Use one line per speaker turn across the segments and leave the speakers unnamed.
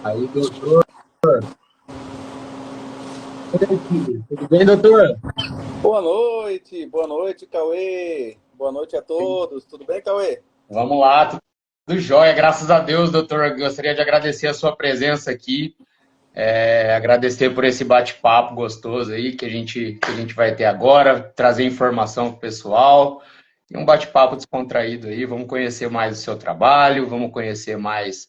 Aí, doutor. Tudo bem, doutor?
Boa noite, Cauê. Boa noite a todos. Tudo bem, Cauê?
Vamos lá, tudo jóia, graças a Deus, doutor. Gostaria de agradecer a sua presença aqui, agradecer por esse bate-papo gostoso aí que a gente vai ter agora, trazer informação para o pessoal e um bate-papo descontraído aí. Vamos conhecer mais o seu trabalho, vamos conhecer mais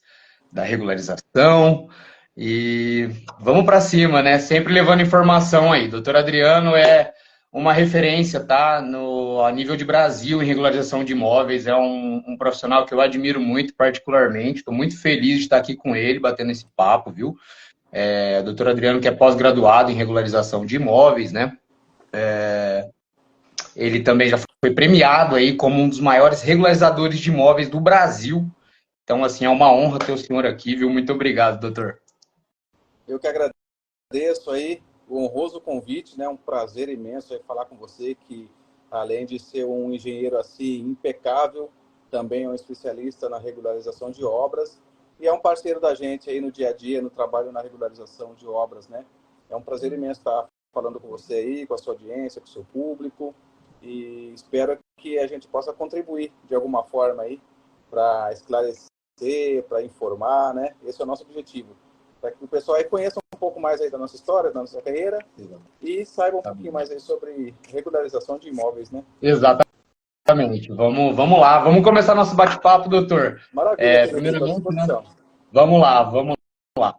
da regularização e vamos para cima, né? Sempre levando informação aí. Doutor Adriano é uma referência, tá? A nível de Brasil em regularização de imóveis. É um profissional que eu admiro muito, particularmente. Estou muito feliz de estar aqui com ele, batendo esse papo, viu? Doutor Adriano, que é pós-graduado em regularização de imóveis, né? Ele também já foi premiado aí como um dos maiores regularizadores de imóveis do Brasil. Então, assim, é uma honra ter o senhor aqui, viu? Muito obrigado, doutor.
Eu que agradeço aí o honroso convite, né? Um prazer imenso aí falar com você que, além de ser um engenheiro assim impecável, também é um especialista na regularização de obras e é um parceiro da gente aí no dia a dia, no trabalho na regularização de obras, né? É um prazer imenso estar falando com você aí, com a sua audiência, com o seu público e espero que a gente possa contribuir de alguma forma aí para esclarecer, para informar, né? Esse é o nosso objetivo, para que o pessoal aí conheça um pouco mais aí da nossa história, da nossa carreira e saiba um pouquinho mais aí sobre regularização de imóveis, né?
Exatamente. Vamos lá. Vamos começar nosso bate-papo, doutor.
Maravilha, querido, estou à
Primeiramente, né?
disposição.
Vamos lá.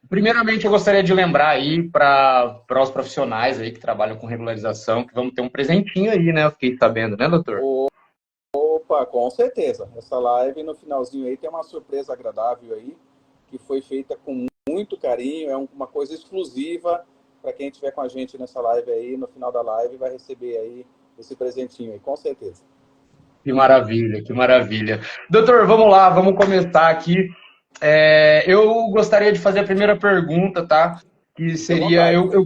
Primeiramente, eu gostaria de lembrar aí para os profissionais aí que trabalham com regularização que vamos ter um presentinho aí, né? Eu fiquei sabendo, né, doutor?
Opa, com certeza. Essa live no finalzinho aí tem uma surpresa agradável aí, que foi feita com muito carinho, é uma coisa exclusiva para quem estiver com a gente nessa live aí, no final da live vai receber aí esse presentinho aí, com certeza.
Que maravilha, que maravilha. Doutor, vamos lá, vamos começar aqui. Eu gostaria de fazer a primeira pergunta, tá? Que
Fique à
seria,
vontade.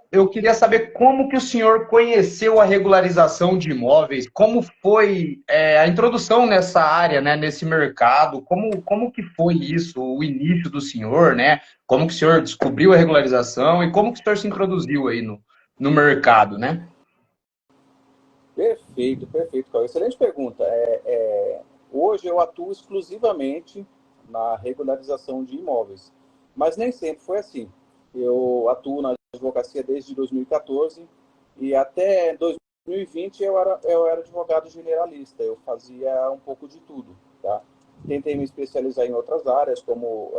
eu queria saber como que o senhor conheceu a regularização de imóveis, como foi, a introdução nessa área, né, nesse mercado, como que foi isso, o início do senhor, né? Como que o senhor descobriu a regularização e como que o senhor se introduziu aí no mercado, né?
Perfeito, perfeito, Cauê. Excelente pergunta. Hoje eu atuo exclusivamente na regularização de imóveis, mas nem sempre foi assim. Eu atuo na advocacia desde 2014 e até 2020 eu era advogado generalista. Eu fazia um pouco de tudo, tá? Tentei me especializar em outras áreas, como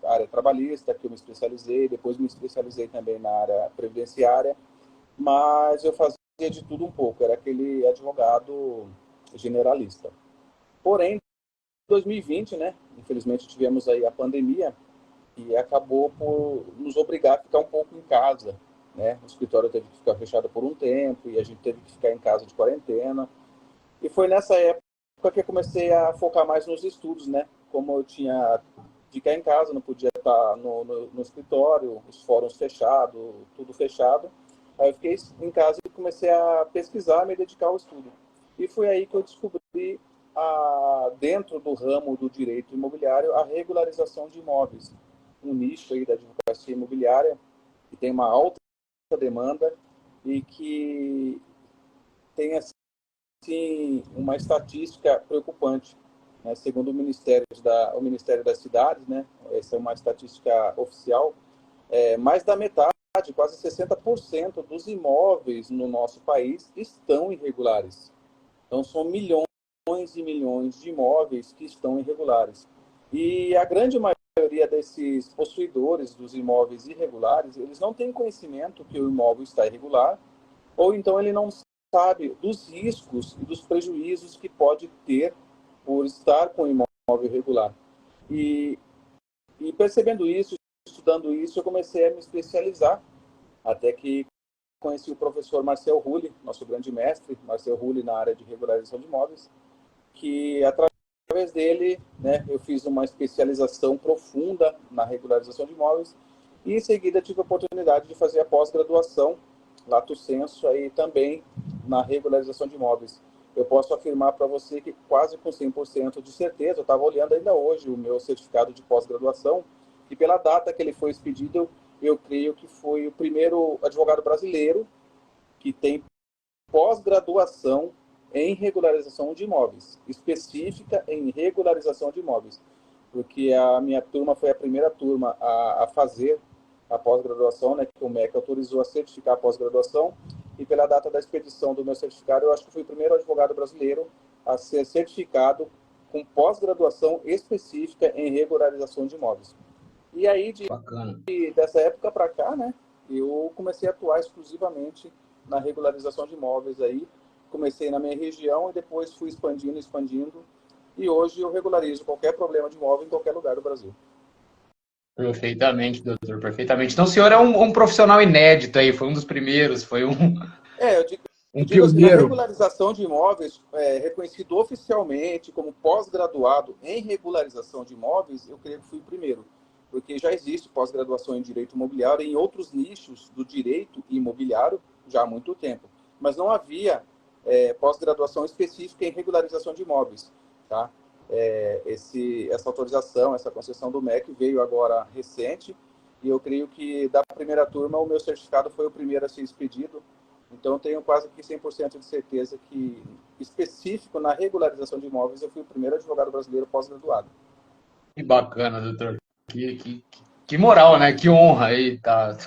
a área trabalhista, que eu me especializei, depois me especializei também na área previdenciária, mas eu fazia de tudo um pouco, era aquele advogado generalista. Porém, em 2020, né, infelizmente tivemos aí a pandemia e acabou por nos obrigar a ficar um pouco em casa, né? O escritório teve que ficar fechado por um tempo e a gente teve que ficar em casa de quarentena. E foi nessa época que eu comecei a focar mais nos estudos, né? Como eu tinha de ficar em casa, não podia estar no escritório, os fóruns fechados, tudo fechado. Aí eu fiquei em casa e comecei a pesquisar, me dedicar ao estudo. E foi aí que eu descobri, dentro do ramo do direito imobiliário, a regularização de imóveis. Um nicho aí da advocacia imobiliária que tem uma alta demanda e que tem assim, uma estatística preocupante, né? Segundo o Ministério das Cidades, né? Essa é uma estatística oficial, mais da metade, quase 60% dos imóveis no nosso país estão irregulares. Então, são milhões e milhões de imóveis que estão irregulares. E a grande maioria desses possuidores dos imóveis irregulares, eles não têm conhecimento que o imóvel está irregular, ou então ele não sabe dos riscos e dos prejuízos que pode ter por estar com o imóvel irregular. E, e percebendo isso, estudando isso, eu comecei a me especializar, até que conheci o professor Marcel Rulli, nosso grande mestre, Marcel Rulli, na área de regularização de imóveis, que através dele, né, eu fiz uma especialização profunda na regularização de imóveis e em seguida tive a oportunidade de fazer a pós-graduação, lato sensu, aí também na regularização de imóveis. eu posso afirmar para você que quase com 100% de certeza, eu estava olhando ainda hoje o meu certificado de pós-graduação, e pela data que ele foi expedido, eu creio que foi o primeiro advogado brasileiro que tem pós-graduação em regularização de imóveis, específica em regularização de imóveis, porque a minha turma foi a primeira turma a fazer a pós-graduação, né, que o MEC autorizou a certificar a pós-graduação, e pela data da expedição do meu certificado, eu acho que fui o primeiro advogado brasileiro a ser certificado com pós-graduação específica em regularização de imóveis. E aí, dessa época para cá, né, eu comecei a atuar exclusivamente na regularização de imóveis aí. Comecei na minha região e depois fui expandindo. E hoje eu regularizo qualquer problema de imóvel em qualquer lugar do Brasil.
Perfeitamente, doutor, perfeitamente. Então, o senhor é um profissional inédito aí, foi um dos primeiros, foi
Eu
um
digo assim, na
pioneiro.
regularização de imóveis, reconhecido oficialmente como pós-graduado em regularização de imóveis, eu creio que fui o primeiro. Porque já existe pós-graduação em direito imobiliário em outros nichos do direito imobiliário já há muito tempo. Mas não havia pós-graduação específica em regularização de imóveis. Tá? Essa autorização, essa concessão do MEC veio agora recente, e eu creio que da primeira turma o meu certificado foi o primeiro a ser expedido. Então, eu tenho quase que 100% de certeza que, específico na regularização de imóveis, eu fui o primeiro advogado brasileiro pós-graduado.
Que bacana, doutor. Que moral, né? Que honra aí, tá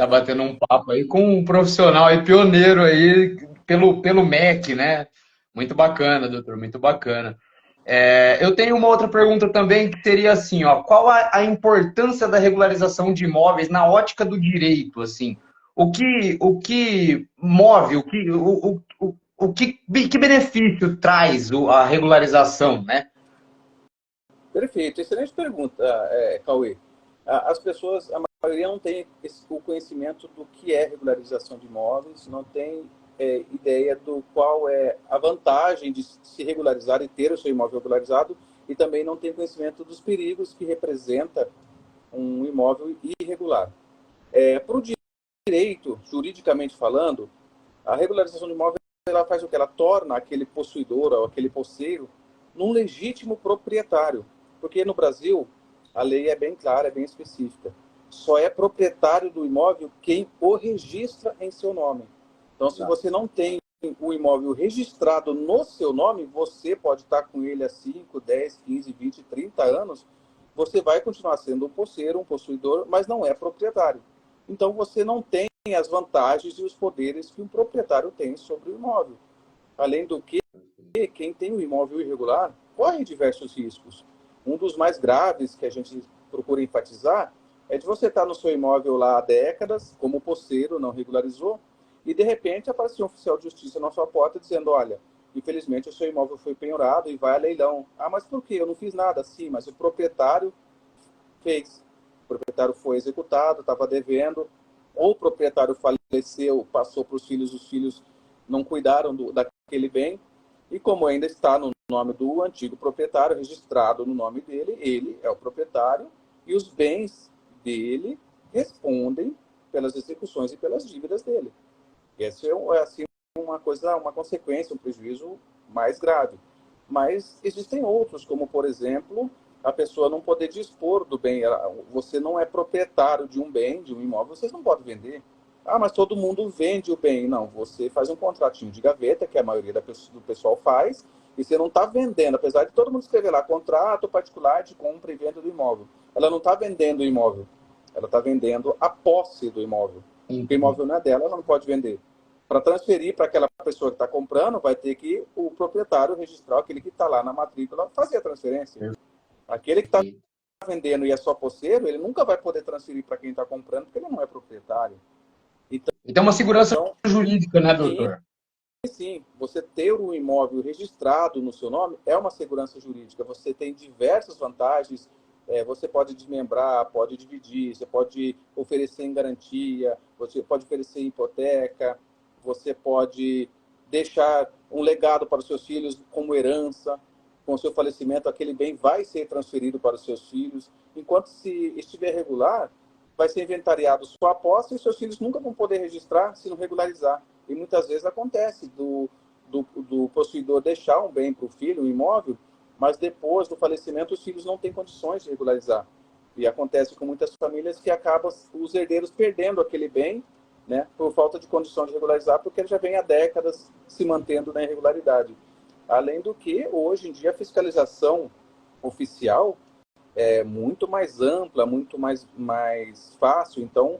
batendo um papo aí com um profissional aí, pioneiro aí, pelo MEC, né? Muito bacana, doutor, muito bacana. Eu tenho uma outra pergunta também, que seria assim, ó, qual a importância da regularização de imóveis na ótica do direito, assim? O que move, que benefício traz a regularização, né?
Perfeito, excelente pergunta, Cauê. As pessoas, a maioria não tem o conhecimento do que é regularização de imóveis, não tem ideia do qual é a vantagem de se regularizar e ter o seu imóvel regularizado, e também não tem conhecimento dos perigos que representa um imóvel irregular. Para o direito, juridicamente falando, a regularização de imóvel ela faz o que? Ela torna aquele possuidor ou aquele posseiro num legítimo proprietário. Porque no Brasil, a lei é bem clara, é bem específica. Só é proprietário do imóvel quem o registra em seu nome. Então, se você não tem o imóvel registrado no seu nome, você pode estar com ele há 5, 10, 15, 20, 30 anos, você vai continuar sendo um posseiro, um possuidor, mas não é proprietário. Então, você não tem as vantagens e os poderes que um proprietário tem sobre o imóvel. Além do que, quem tem um imóvel irregular corre diversos riscos. Um dos mais graves que a gente procura enfatizar é de você estar no seu imóvel lá há décadas, como posseiro, não regularizou, e de repente aparece um oficial de justiça na sua porta dizendo, olha, infelizmente o seu imóvel foi penhorado e vai a leilão. Ah, mas por quê? Eu não fiz nada. Sim, mas o proprietário fez. O proprietário foi executado, estava devendo, ou o proprietário faleceu, passou para os filhos não cuidaram daquele bem, e como ainda está no nome do antigo proprietário, registrado no nome dele, ele é o proprietário, e os bens dele respondem pelas execuções e pelas dívidas dele. Essa é assim, uma consequência, um prejuízo mais grave. Mas existem outros, como, por exemplo, a pessoa não poder dispor do bem. Você não é proprietário de um bem, de um imóvel, vocês não podem vender. Ah, mas todo mundo vende o bem. Não, você faz um contratinho de gaveta, que a maioria do pessoal faz, e você não está vendendo, apesar de todo mundo escrever lá, contrato particular de compra e venda do imóvel. Ela não está vendendo o imóvel, ela está vendendo a posse do imóvel. Porque o imóvel não é dela, ela não pode vender. Para transferir para aquela pessoa que está comprando, vai ter que o proprietário registrar, aquele que está lá na matrícula, fazer a transferência. Aquele que está vendendo e é só posseiro, ele nunca vai poder transferir para quem está comprando, porque ele não é proprietário.
Então, uma segurança jurídica, né,
sim,
doutor?
sim, você ter um imóvel registrado no seu nome é uma segurança jurídica. Você tem diversas vantagens. Você pode desmembrar, pode dividir, você pode oferecer em garantia, você pode oferecer em hipoteca, você pode deixar um legado para os seus filhos como herança. Com o seu falecimento, aquele bem vai ser transferido para os seus filhos. Enquanto se estiver regular, vai ser inventariado sua posse e seus filhos nunca vão poder registrar se não regularizar. E muitas vezes acontece do possuidor deixar um bem para o filho, um imóvel, mas depois do falecimento os filhos não têm condições de regularizar. E acontece com muitas famílias que acabam os herdeiros perdendo aquele bem, né, por falta de condição de regularizar, porque ele já vem há décadas se mantendo na irregularidade. Além do que, hoje em dia, a fiscalização oficial é muito mais ampla, muito mais fácil. Então,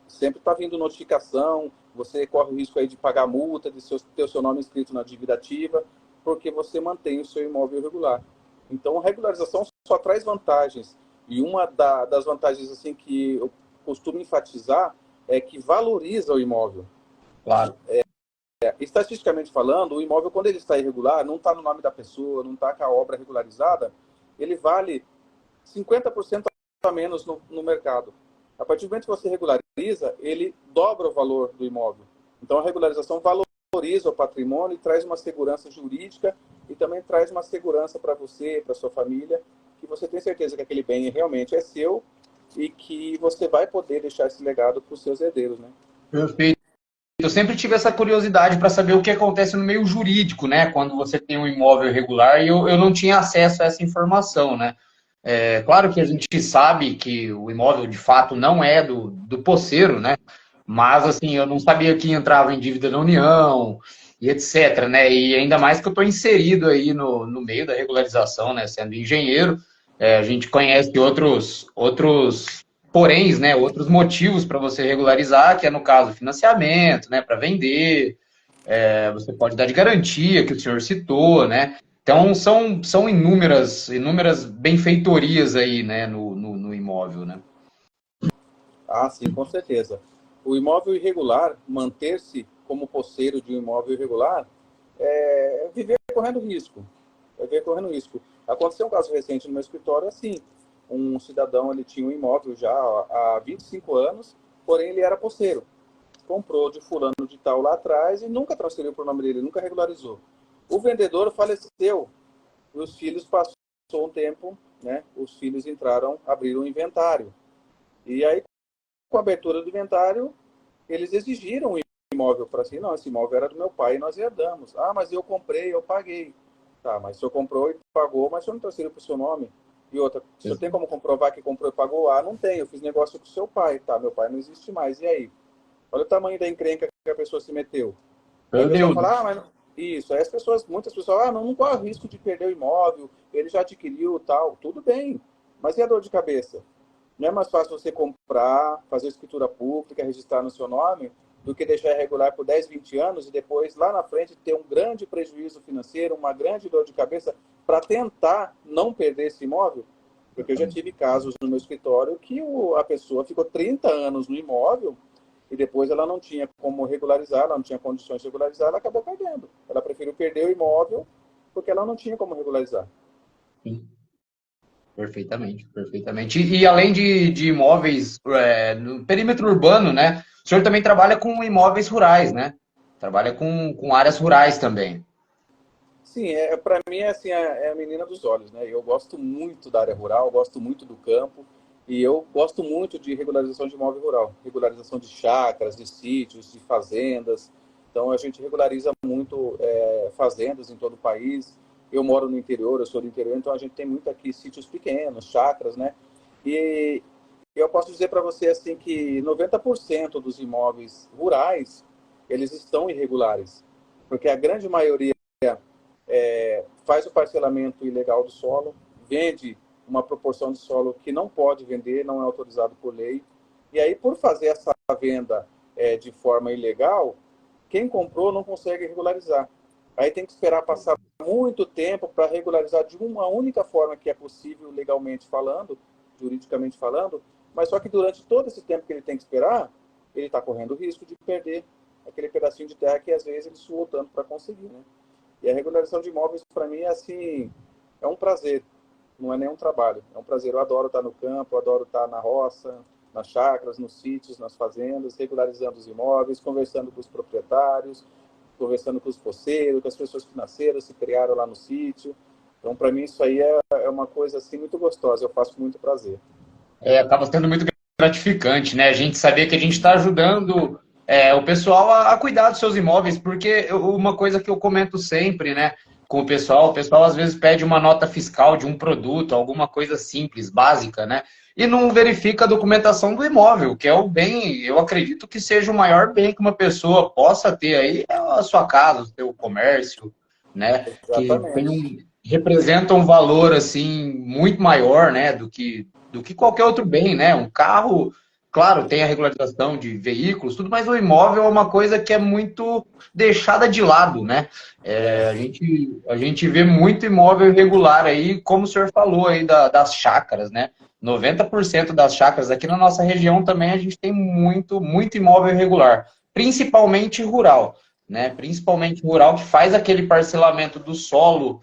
sempre está vindo notificação, você corre o risco aí de pagar multa, de ter o seu nome escrito na dívida ativa, porque você mantém o seu imóvel irregular. Então, a regularização só traz vantagens. E uma das vantagens assim que eu costumo enfatizar é que valoriza o imóvel.
Claro.
Estatisticamente falando, o imóvel, quando ele está irregular, não está no nome da pessoa, não está com a obra regularizada, ele vale 50% a menos no mercado. A partir do momento que você regulariza, ele dobra o valor do imóvel. Então, a regularização valoriza o patrimônio e traz uma segurança jurídica e também traz uma segurança para você, para sua família, que você tem certeza que aquele bem realmente é seu e que você vai poder deixar esse legado para os seus herdeiros, né?
Perfeito. Eu sempre tive essa curiosidade para saber o que acontece no meio jurídico, né? Quando você tem um imóvel irregular, e eu não tinha acesso a essa informação, né? Claro que a gente sabe que o imóvel, de fato, não é do posseiro, né? Mas, assim, eu não sabia que entrava em dívida da União e etc, né? E ainda mais que eu estou inserido aí no meio da regularização, né? Sendo engenheiro, a gente conhece outros poréns, né? Outros motivos para você regularizar, que é, no caso, financiamento, né? Para vender, você pode dar de garantia, que o senhor citou, né? Então, são inúmeras benfeitorias aí, né, no imóvel, né?
Ah, sim, com certeza. O imóvel irregular, manter-se como posseiro de um imóvel irregular, é viver correndo risco. É viver correndo risco. Aconteceu um caso recente no meu escritório, assim, um cidadão, ele tinha um imóvel já há 25 anos, porém ele era posseiro. Comprou de fulano de tal lá atrás e nunca transferiu para o nome dele, nunca regularizou. O vendedor faleceu e os filhos passou um tempo, né? Os filhos abriram o inventário. E aí, com a abertura do inventário, eles exigiram o imóvel para si. Não, esse imóvel era do meu pai e nós herdamos. Ah, mas eu comprei, eu paguei. Tá, mas o senhor comprou e pagou, mas o senhor não transferiu para o seu nome. E outra, o senhor tem como comprovar que comprou e pagou? Ah, não tem, eu fiz negócio com o seu pai. Tá, meu pai não existe mais. E aí? Olha o tamanho da encrenca que a pessoa se meteu. Aí a pessoa fala, mas isso. Aí muitas pessoas, não corre o risco de perder o imóvel, ele já adquiriu tal. Tudo bem, mas e a dor de cabeça? Não é mais fácil você comprar, fazer escritura pública, registrar no seu nome, do que deixar irregular por 10, 20 anos e depois, lá na frente, ter um grande prejuízo financeiro, uma grande dor de cabeça para tentar não perder esse imóvel? Porque eu já tive casos no meu escritório que a pessoa ficou 30 anos no imóvel e depois ela não tinha como regularizar, ela não tinha condições de regularizar, ela acabou perdendo. Ela preferiu perder o imóvel porque ela não tinha como regularizar.
Sim. Perfeitamente, perfeitamente. E além de imóveis no perímetro urbano, né? O senhor também trabalha com imóveis rurais, né? Trabalha com áreas rurais também.
Sim, para mim assim, é a menina dos olhos, né? Eu gosto muito da área rural, gosto muito do campo e eu gosto muito de regularização de imóvel rural, regularização de chácaras, de sítios, de fazendas. Então a gente regulariza muito fazendas em todo o país. Eu moro no interior, eu sou do interior, então a gente tem muito aqui sítios pequenos, chácaras, né? E eu posso dizer para você assim que 90% dos imóveis rurais eles estão irregulares, porque a grande maioria faz o parcelamento ilegal do solo, vende uma proporção de solo que não pode vender, não é autorizado por lei. E aí, por fazer essa venda de forma ilegal, quem comprou não consegue regularizar. Aí tem que esperar passar muito tempo para regularizar de uma única forma que é possível legalmente falando, juridicamente falando, mas só que durante todo esse tempo que ele tem que esperar, ele está correndo o risco de perder aquele pedacinho de terra que às vezes ele suou tanto para conseguir, né? E a regularização de imóveis, para mim, assim, é um prazer. Não é nenhum trabalho. É um prazer. Eu adoro estar no campo, eu adoro estar na roça, nas chácaras, nos sítios, nas fazendas, regularizando os imóveis, conversando com os proprietários, conversando com os poceiros, com as pessoas que nasceram, se criaram lá no sítio. Então, para mim, isso aí é uma coisa, assim, muito gostosa. Eu faço com muito prazer.
Acaba sendo muito gratificante, né? A gente saber que a gente está ajudando o pessoal a cuidar dos seus imóveis, porque uma coisa que eu comento sempre, né, com o pessoal às vezes pede uma nota fiscal de um produto, alguma coisa simples, básica, né, e não verifica a documentação do imóvel, que é o bem, eu acredito que seja o maior bem que uma pessoa possa ter aí, é a sua casa, o seu comércio, né, que tem
Exatamente.
representa um valor assim muito maior, né, do que qualquer outro bem, né? Um carro, claro, tem a regularização de veículos, tudo, mas o imóvel é uma coisa que é muito deixada de lado, né? A gente vê muito imóvel irregular aí, como o senhor falou aí das chácaras, né? 90% das chácaras aqui na nossa região também a gente tem muito, muito imóvel irregular, principalmente rural, né? Principalmente rural que faz aquele parcelamento do solo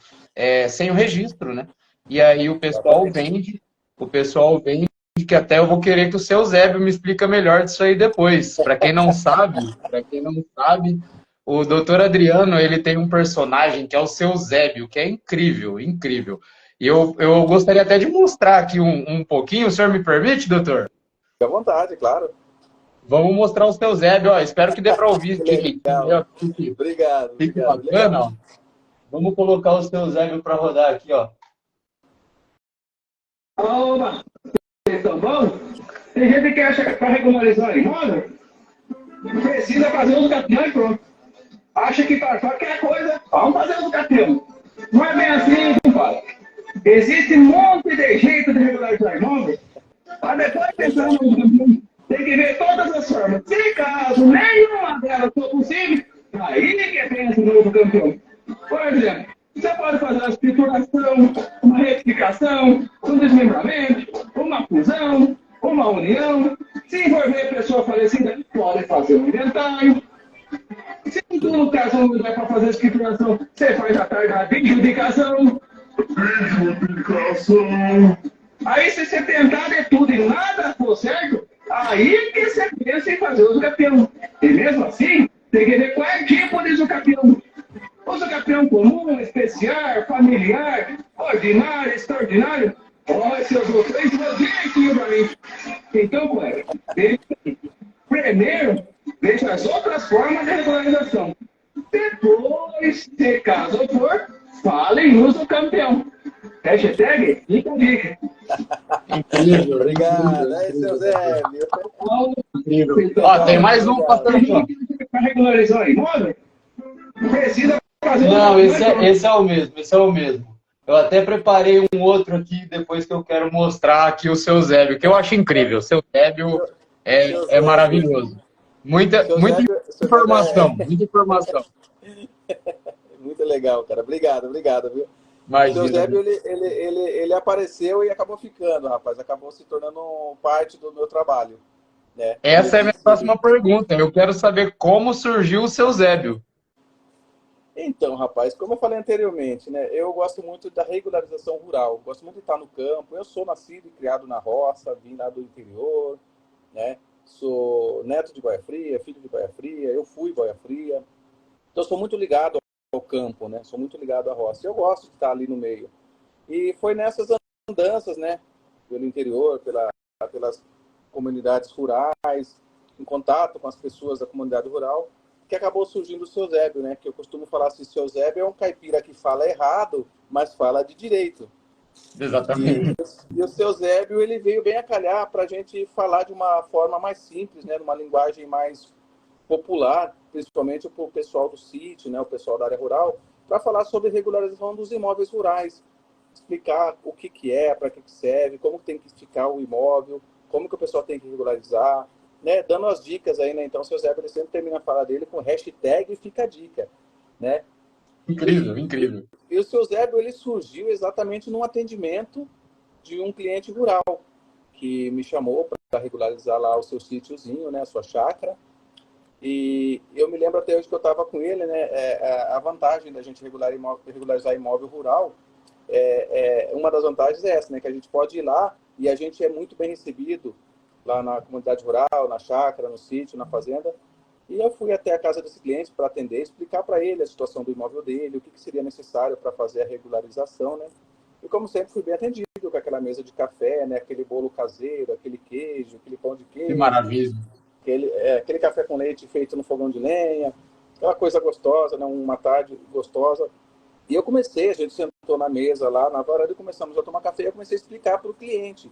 sem o registro, né? E aí
Exatamente.
o pessoal vende que até eu vou querer que o seu Zébio me explica melhor disso aí depois. Para quem não sabe, o doutor Adriano, ele tem um personagem que é o seu Zébio, que é incrível, incrível. E eu gostaria até de mostrar aqui um pouquinho, o senhor me permite, doutor?
Fique à vontade, claro.
Vamos mostrar o seu Zébio, ó. Espero que dê para ouvir
Que
direitinho,
legal.
ó.
Obrigado,
Fique
obrigado.
bacana,
Legal.
ó. Vamos colocar o seu Zébio para rodar aqui, ó. Oba! Vocês estão bons? Tem gente que acha que para regularizar o imóvel, precisa fazer um capião e pronto. Acha que para qualquer coisa, vamos fazer um capião. Não é bem assim, compadre. Existe um monte de jeito de regularizar imóvel. Mas depois pensar no capião, tem que ver todas as formas. Se caso nenhuma delas for possível, aí que pensa no novo campeão. Por exemplo, você pode fazer uma escrituração, uma retificação, um desmembramento, uma fusão, uma união. Se envolver pessoa falecida, pode fazer um inventário. Se no caso não der para fazer a escrituração, você faz a tarde da adjudicação. Adjudicação. Aí se você tentar de tudo e nada for certo, aí que você pensa em fazer uso capião. E mesmo assim, tem que ver qual é o tipo de uso capião. Uso capião comum, especial, familiar, ordinário, extraordinário. Olha, se eu usou 3 direitinho para mim. Então, colega, primeiro, veja as outras formas de regularização. Depois, se caso for, fale em uso campeão. Hashtag fica a dica. Incrível,
Obrigado. Aí, seu Zé.
incrível. Ó, tem mais um passando aqui, ó.
Para regularizar o imóvel, precisa fazer
Não, esse é o mesmo, esse é o mesmo. Eu até preparei um outro aqui, depois que eu quero mostrar aqui o seu Zébio, que eu acho incrível. O seu Zébio
seu
é
Zé.
maravilhoso. Muita,
Seu
muita
Zé,
informação, muita informação.
muito legal, cara. Obrigado, obrigado, viu? O seu
Imagina.
Zébio, ele apareceu e acabou ficando, rapaz. Acabou se tornando parte do meu trabalho, né?
Essa é a minha próxima pergunta. Eu quero saber como surgiu o seu Zébio.
Então, rapaz, como eu falei anteriormente, né? Eu gosto muito da regularização rural. Gosto muito de estar no campo. Eu sou nascido e criado na roça, vim lá do interior, né? Sou neto de Boia Fria, filho de Boia Fria. Eu fui Boia Fria. Então, sou muito ligado ao campo, né? Sou muito ligado à roça. Eu gosto de estar ali no meio. E foi nessas andanças, né? Pelo interior, pelas comunidades rurais, em contato com as pessoas da comunidade rural, que acabou surgindo o seu Zébio, né? Que eu costumo falar assim, o seu Zébio é um caipira que fala errado, mas fala de direito.
Exatamente.
E o seu Zébio, ele veio bem a calhar para a gente falar de uma forma mais simples, né? Numa linguagem mais popular, principalmente para o pessoal do sítio, né? O pessoal da área rural, para falar sobre regularização dos imóveis rurais, explicar o que é, para que serve, como tem que ficar o imóvel, como que o pessoal tem que regularizar, né? Dando as dicas aí, né? Então, o seu Zé ele sempre termina a fala dele com hashtag fica a dica, né?
Incrível, incrível.
E o seu Zé, ele surgiu exatamente num atendimento de um cliente rural que me chamou para regularizar lá o seu sítiozinho, né? A sua chácara. E eu me lembro até hoje que eu estava com ele, né? A vantagem da gente regularizar imóvel rural, uma das vantagens é essa, né? Que a gente pode ir lá e a gente é muito bem recebido lá na comunidade rural, na chácara, no sítio, na fazenda. E eu fui até a casa desse cliente para atender, explicar para ele a situação do imóvel dele, o que seria necessário para fazer a regularização, né? E como sempre fui bem atendido com aquela mesa de café, né? Aquele bolo caseiro, aquele queijo, aquele pão de
Que
queijo,
maravilha.
aquele café com leite feito no fogão de lenha, aquela coisa gostosa, né? Uma tarde gostosa. E eu comecei, a gente sentou na mesa lá, na varanda, e começamos a tomar café, e eu comecei a explicar para o cliente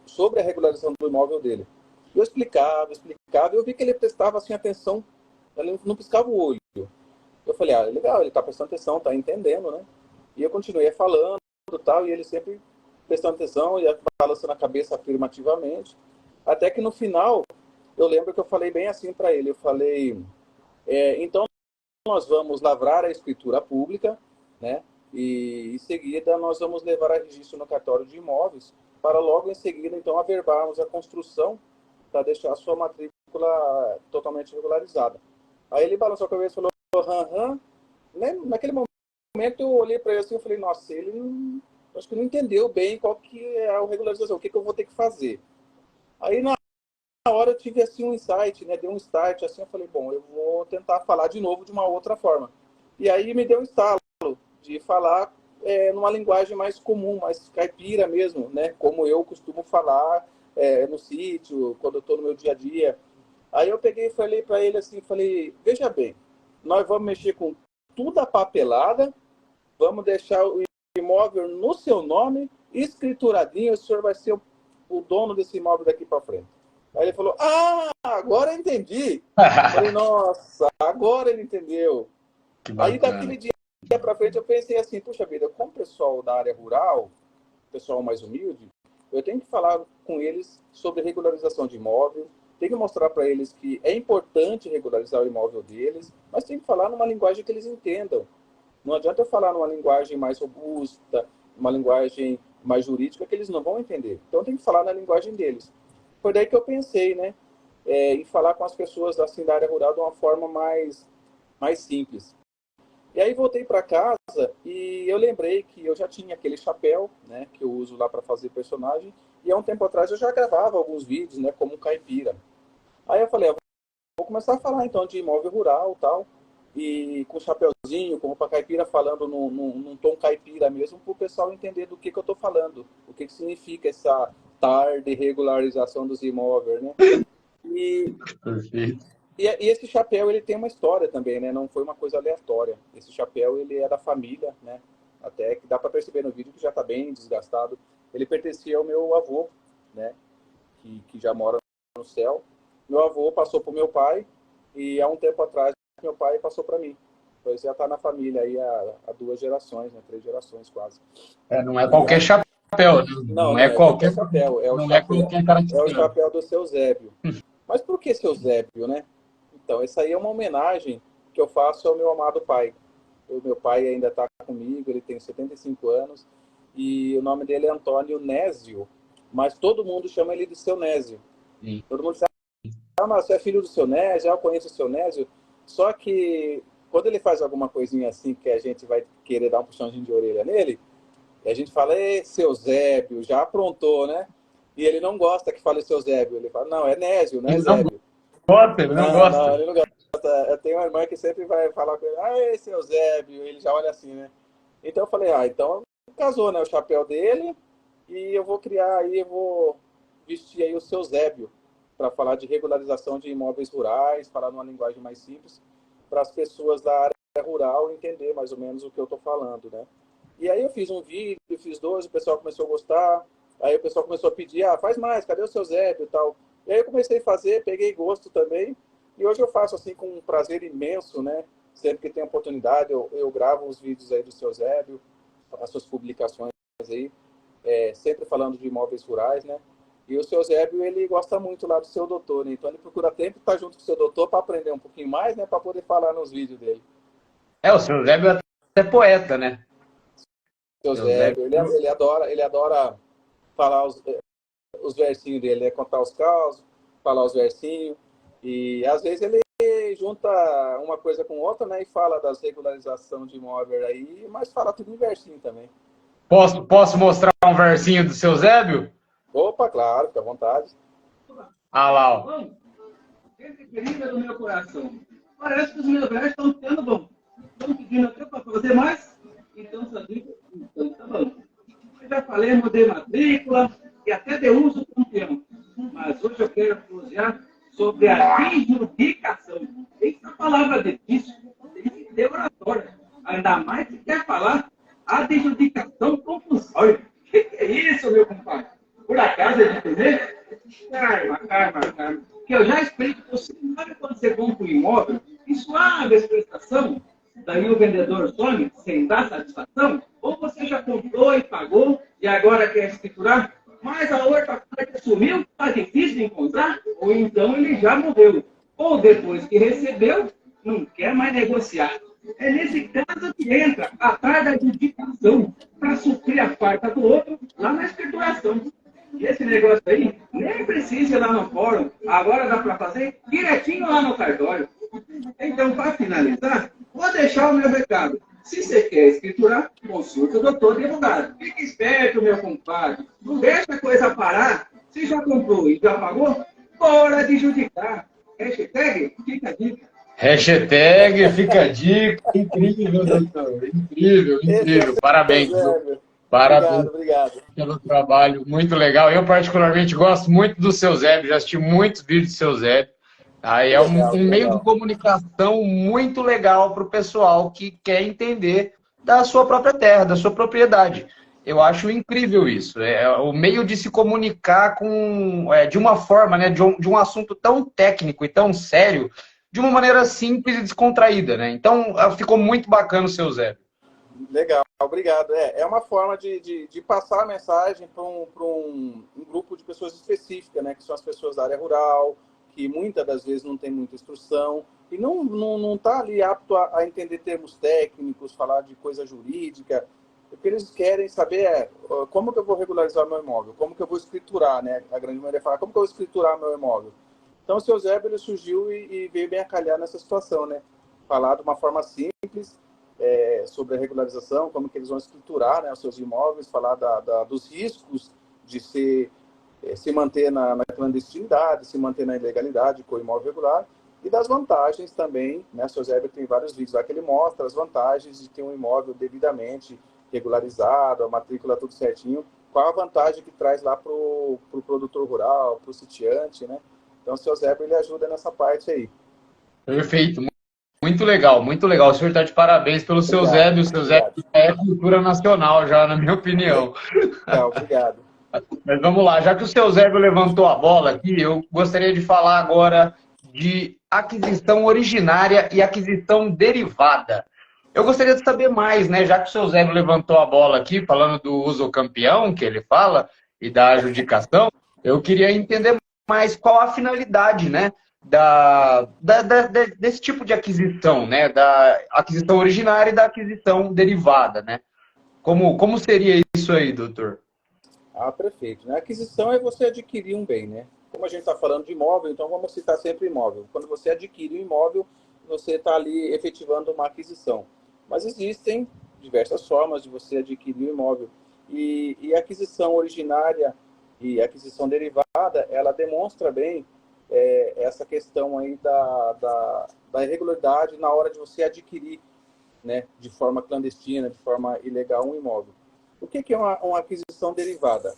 sobre a regularização do imóvel dele. Eu explicava, e eu vi que ele prestava assim, atenção, ele não piscava o olho. Eu falei, legal, ele está prestando atenção, está entendendo, né? E eu continuei falando e tal, e ele sempre prestando atenção, e balançando a cabeça afirmativamente. Até que no final, eu lembro que eu falei bem assim para ele, eu falei, então nós vamos lavrar a escritura pública, né? E em seguida nós vamos levar a registro no cartório de imóveis, para logo em seguida, então, averbarmos a construção para deixar a sua matrícula totalmente regularizada. Aí ele balançou a cabeça e falou, né? Naquele momento eu olhei para ele assim e falei, nossa, acho que não entendeu bem qual que é a regularização, o que eu vou ter que fazer. Aí na hora eu tive assim um insight, né? Deu um start, assim, eu falei, bom, eu vou tentar falar de novo de uma outra forma. E aí me deu um estalo de falar numa linguagem mais comum, mais caipira mesmo, né? Como eu costumo falar no sítio, quando eu estou no meu dia a dia. Aí eu peguei e falei para ele assim, falei, veja bem, nós vamos mexer com tudo a papelada, vamos deixar o imóvel no seu nome, escrituradinho, o senhor vai ser o dono desse imóvel daqui para frente. Aí ele falou, agora eu entendi. Eu falei, nossa, agora ele entendeu. Aí daquele dia para frente eu pensei assim, puxa vida, como o pessoal da área rural, pessoal mais humilde, eu tenho que falar com eles sobre regularização de imóvel, tenho que mostrar para eles que é importante regularizar o imóvel deles, mas tenho que falar numa linguagem que eles entendam. Não adianta eu falar numa linguagem mais robusta, uma linguagem mais jurídica, que eles não vão entender. Então, eu tenho que falar na linguagem deles. Foi daí que eu pensei, né, em falar com as pessoas assim, da área rural de uma forma mais simples. E aí voltei para casa e eu lembrei que eu já tinha aquele chapéu, né, que eu uso lá para fazer personagem, e há um tempo atrás eu já gravava alguns vídeos, né, como caipira. Aí eu falei, vou começar a falar então de imóvel rural e tal, e com chapéuzinho, como para caipira, falando num tom caipira mesmo, para o pessoal entender do que eu estou falando, o que significa essa tarde regularização dos imóveis, né?
Perfeito.
E esse chapéu, ele tem uma história também, né? Não foi uma coisa aleatória. Esse chapéu, ele é da família, né? Até que dá para perceber no vídeo que já está bem desgastado. Ele pertencia ao meu avô, né? Que já mora no céu. Meu avô passou para o meu pai e há um tempo atrás meu pai passou para mim. Pois já está na família aí há 2 gerações, né? 3 gerações quase.
Não é qualquer chapéu, né?
Não é qualquer chapéu.
Não é qualquer
É o
característica.
chapéu do seu Zébio. Mas por que seu Zébio, né? Então, essa aí é uma homenagem que eu faço ao meu amado pai. O meu pai ainda está comigo, ele tem 75 anos, e o nome dele é Antônio Nésio, mas todo mundo chama ele de seu Nésio.
Sim.
Todo mundo sabe, mas você é filho do seu Nésio, eu conheço o seu Nésio. Só que quando ele faz alguma coisinha assim que a gente vai querer dar um puxãozinho de orelha nele, a gente fala, seu Zébio, já aprontou, né? E ele não gosta que fale seu Zébio. Ele fala, não, é Nésio, não é Zébio.
Ele não gosta.
Não, ele não gosta. Eu tenho uma irmã que sempre vai falar com ele, seu Zébio, ele já olha assim, né? Então eu falei, então casou, né, o chapéu dele, e eu vou criar aí, eu vou vestir aí o seu Zébio, para falar de regularização de imóveis rurais, falar numa linguagem mais simples, para as pessoas da área rural entender mais ou menos o que eu estou falando, né? E aí eu fiz um vídeo, fiz 2, o pessoal começou a gostar, aí o pessoal começou a pedir, faz mais, cadê o seu Zébio e tal. E aí eu comecei a fazer, peguei gosto também, e hoje eu faço assim com um prazer imenso, né? Sempre que tem oportunidade, eu gravo os vídeos aí do seu Zébio, as suas publicações aí, sempre falando de imóveis rurais, né? E o seu Zébio, ele gosta muito lá do seu doutor, né? Então ele procura sempre estar junto com o seu doutor para aprender um pouquinho mais, né? Para poder falar nos vídeos dele.
O seu Zébio é até poeta, né?
Seu Zébio, ele adora falar os versinhos dele, né? Contar os causos, falar os versinhos. E às vezes ele junta uma coisa com outra, né? E fala das regularizações de imóvel aí, mas fala tudo em versinho também.
Posso mostrar um versinho do seu Zébio?
Opa, claro, fica à vontade.
Lá, ó.
Gente querida do meu coração, parece que os meus velhos estão ficando bons. Estão pedindo até para fazer mais, então tá bom. Eu já falei, mudei matrícula e até de uso campeão. Mas hoje eu quero elogiar sobre a adjudicação. Essa palavra difícil, tem que ter oratória. Ainda mais se quer falar adjudicação compulsória. O que é isso, meu compadre? Por acaso é de entender? Calma. Que eu já explico para você. Sabe quando você compra um imóvel e suave a prestação, daí o vendedor some sem dar satisfação? Ou você já comprou e pagou e agora quer escriturar? Mas a outra parte sumiu, está difícil de encontrar, ou então ele já morreu. Ou depois que recebeu, não quer mais negociar. É nesse caso que entra atrás da adjudicação para suprir a falta do outro lá na escrituração. E esse negócio aí, nem precisa ir lá no fórum, agora dá para fazer direitinho lá no cartório. Então, para finalizar, vou deixar o meu recado. Se você quer escriturar, consulta o doutor advogado. Fique esperto, meu compadre. Não deixa a coisa parar. Se já comprou e já pagou, bora de judicar. Hashtag, fica a dica.
Hashtag, fica a dica. Incrível, doutor. Incrível. Parabéns. Parabéns
Obrigado.
pelo trabalho. Muito legal. Eu, particularmente, gosto muito do seu Zébio. Já assisti muitos vídeos do seu Zébio. Aí é um meio de comunicação muito legal para o pessoal que quer entender da sua própria terra, da sua propriedade. Eu acho incrível isso. É o meio de se comunicar de uma forma, né, de um assunto tão técnico e tão sério, de uma maneira simples e descontraída, né? Então, ficou muito bacana o seu Zé.
Legal, obrigado. É uma forma de passar a mensagem para um grupo de pessoas específicas, né, que são as pessoas da área rural, que muitas das vezes não tem muita instrução e não está ali apto a entender termos técnicos, falar de coisa jurídica. O que eles querem saber é como que eu vou regularizar meu imóvel, como que eu vou escriturar, né? A grande maioria fala, como que eu vou escriturar meu imóvel? Então, o seu Zé, ele surgiu e veio bem a calhar nessa situação, né? Falar de uma forma simples sobre a regularização, como que eles vão escriturar, né, os seus imóveis, falar dos riscos de se manter na clandestinidade, se manter na ilegalidade com o imóvel regular, e das vantagens também, né? O seu Zé tem vários vídeos lá que ele mostra as vantagens de ter um imóvel devidamente regularizado, a matrícula tudo certinho, qual a vantagem que traz lá para o produtor rural, para o sitiante, né? Então, o seu Zé, ele ajuda nessa parte aí.
Perfeito. Muito legal, muito legal. O senhor está de parabéns pelo seu Zé. O seu Zé é cultura nacional já, na minha opinião.
Obrigado.
Mas vamos lá, já que o seu Zé levantou a bola aqui, eu gostaria de falar agora de aquisição originária e aquisição derivada. Eu gostaria de saber mais, né? Já que o seu Zé levantou a bola aqui, falando do uso campeão, que ele fala, e da adjudicação, eu queria entender mais qual a finalidade, né? Desse tipo de aquisição, né? Da aquisição originária e da aquisição derivada, né? Como seria isso aí, doutor?
Perfeito. A aquisição é você adquirir um bem, né? Como a gente está falando de imóvel, então vamos citar sempre imóvel. Quando você adquire um imóvel, você está ali efetivando uma aquisição. Mas existem diversas formas de você adquirir um imóvel. E a aquisição originária e a aquisição derivada, ela demonstra bem essa questão aí da irregularidade na hora de você adquirir, né, de forma clandestina, de forma ilegal, um imóvel. O que é uma aquisição derivada?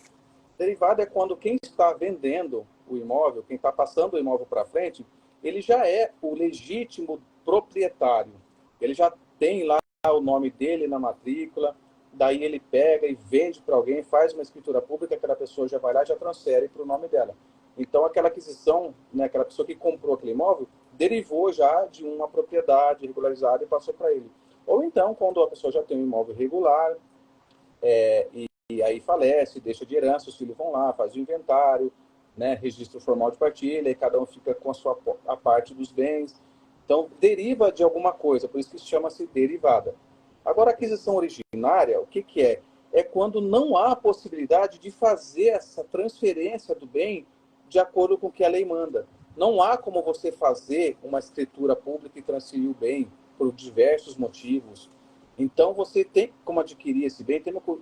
Derivada é quando quem está vendendo o imóvel, quem está passando o imóvel para frente, ele já é o legítimo proprietário. Ele já tem lá o nome dele na matrícula, daí ele pega e vende para alguém, faz uma escritura pública, aquela pessoa já vai lá e já transfere para o nome dela. Então, aquela aquisição, né, aquela pessoa que comprou aquele imóvel, derivou já de uma propriedade regularizada e passou para ele. Ou então, quando a pessoa já tem um imóvel regular, e aí falece, deixa de herança, os filhos vão lá, faz o inventário, né, registro formal de partilha, e cada um fica com a parte dos bens. Então, deriva de alguma coisa, por isso que chama-se derivada. Agora, a aquisição originária, o que é? É quando não há possibilidade de fazer essa transferência do bem de acordo com o que a lei manda. Não há como você fazer uma escritura pública e transferir o bem por diversos motivos. Então, você tem como adquirir esse bem, tem como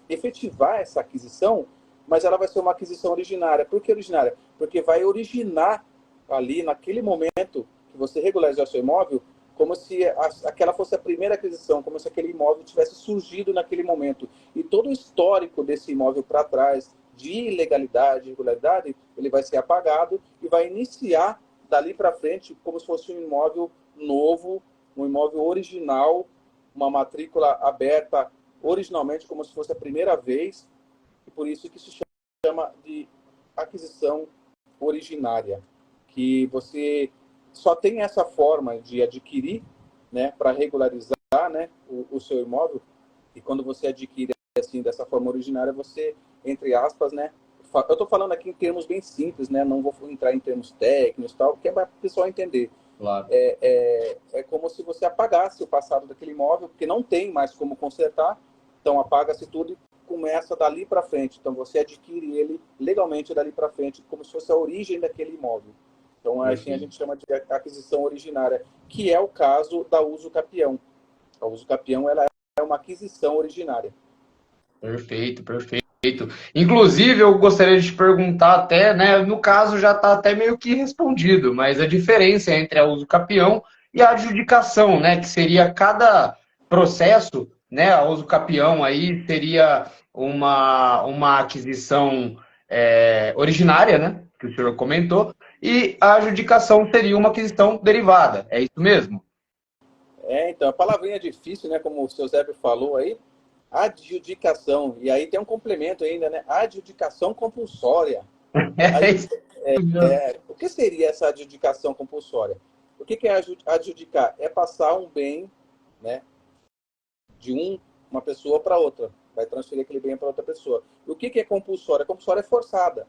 efetivar essa aquisição, mas ela vai ser uma aquisição originária. Por que originária? Porque vai originar ali, naquele momento que você regularizar seu imóvel, como se aquela fosse a primeira aquisição, como se aquele imóvel tivesse surgido naquele momento. E todo o histórico desse imóvel para trás, de ilegalidade, irregularidade, ele vai ser apagado e vai iniciar dali para frente como se fosse um imóvel novo, um imóvel original, uma matrícula aberta originalmente como se fosse a primeira vez, e por isso que se chama de aquisição originária, que você só tem essa forma de adquirir, né, para regularizar, né, o seu imóvel, e quando você adquire assim dessa forma originária, você, entre aspas, né, eu estou falando aqui em termos bem simples, né, não vou entrar em termos técnicos e tal, que é para o pessoal entender.
Claro.
É como se você apagasse o passado daquele imóvel, porque não tem mais como consertar, então apaga-se tudo e começa dali para frente. Então você adquire ele legalmente dali para frente, como se fosse a origem daquele imóvel. Então assim a gente chama de aquisição originária, que é o caso da uso capião. A uso capião ela é uma aquisição originária.
Perfeito, perfeito. Inclusive, eu gostaria de te perguntar até, né, no caso já está até meio que respondido, mas a diferença entre a uso capião e a adjudicação, né, que seria cada processo, né, a uso capião aí seria uma aquisição originária, né, que o senhor comentou, e a adjudicação seria uma aquisição derivada, é isso mesmo?
Então, a palavrinha é difícil, né, como o seu Zé falou aí, adjudicação, e aí tem um complemento ainda, né, adjudicação compulsória.
É isso mesmo.
O que seria essa adjudicação compulsória? O que é adjudicar? É passar um bem, né, de uma pessoa para outra. Vai transferir aquele bem para outra pessoa. E o que é compulsória? Compulsória é forçada.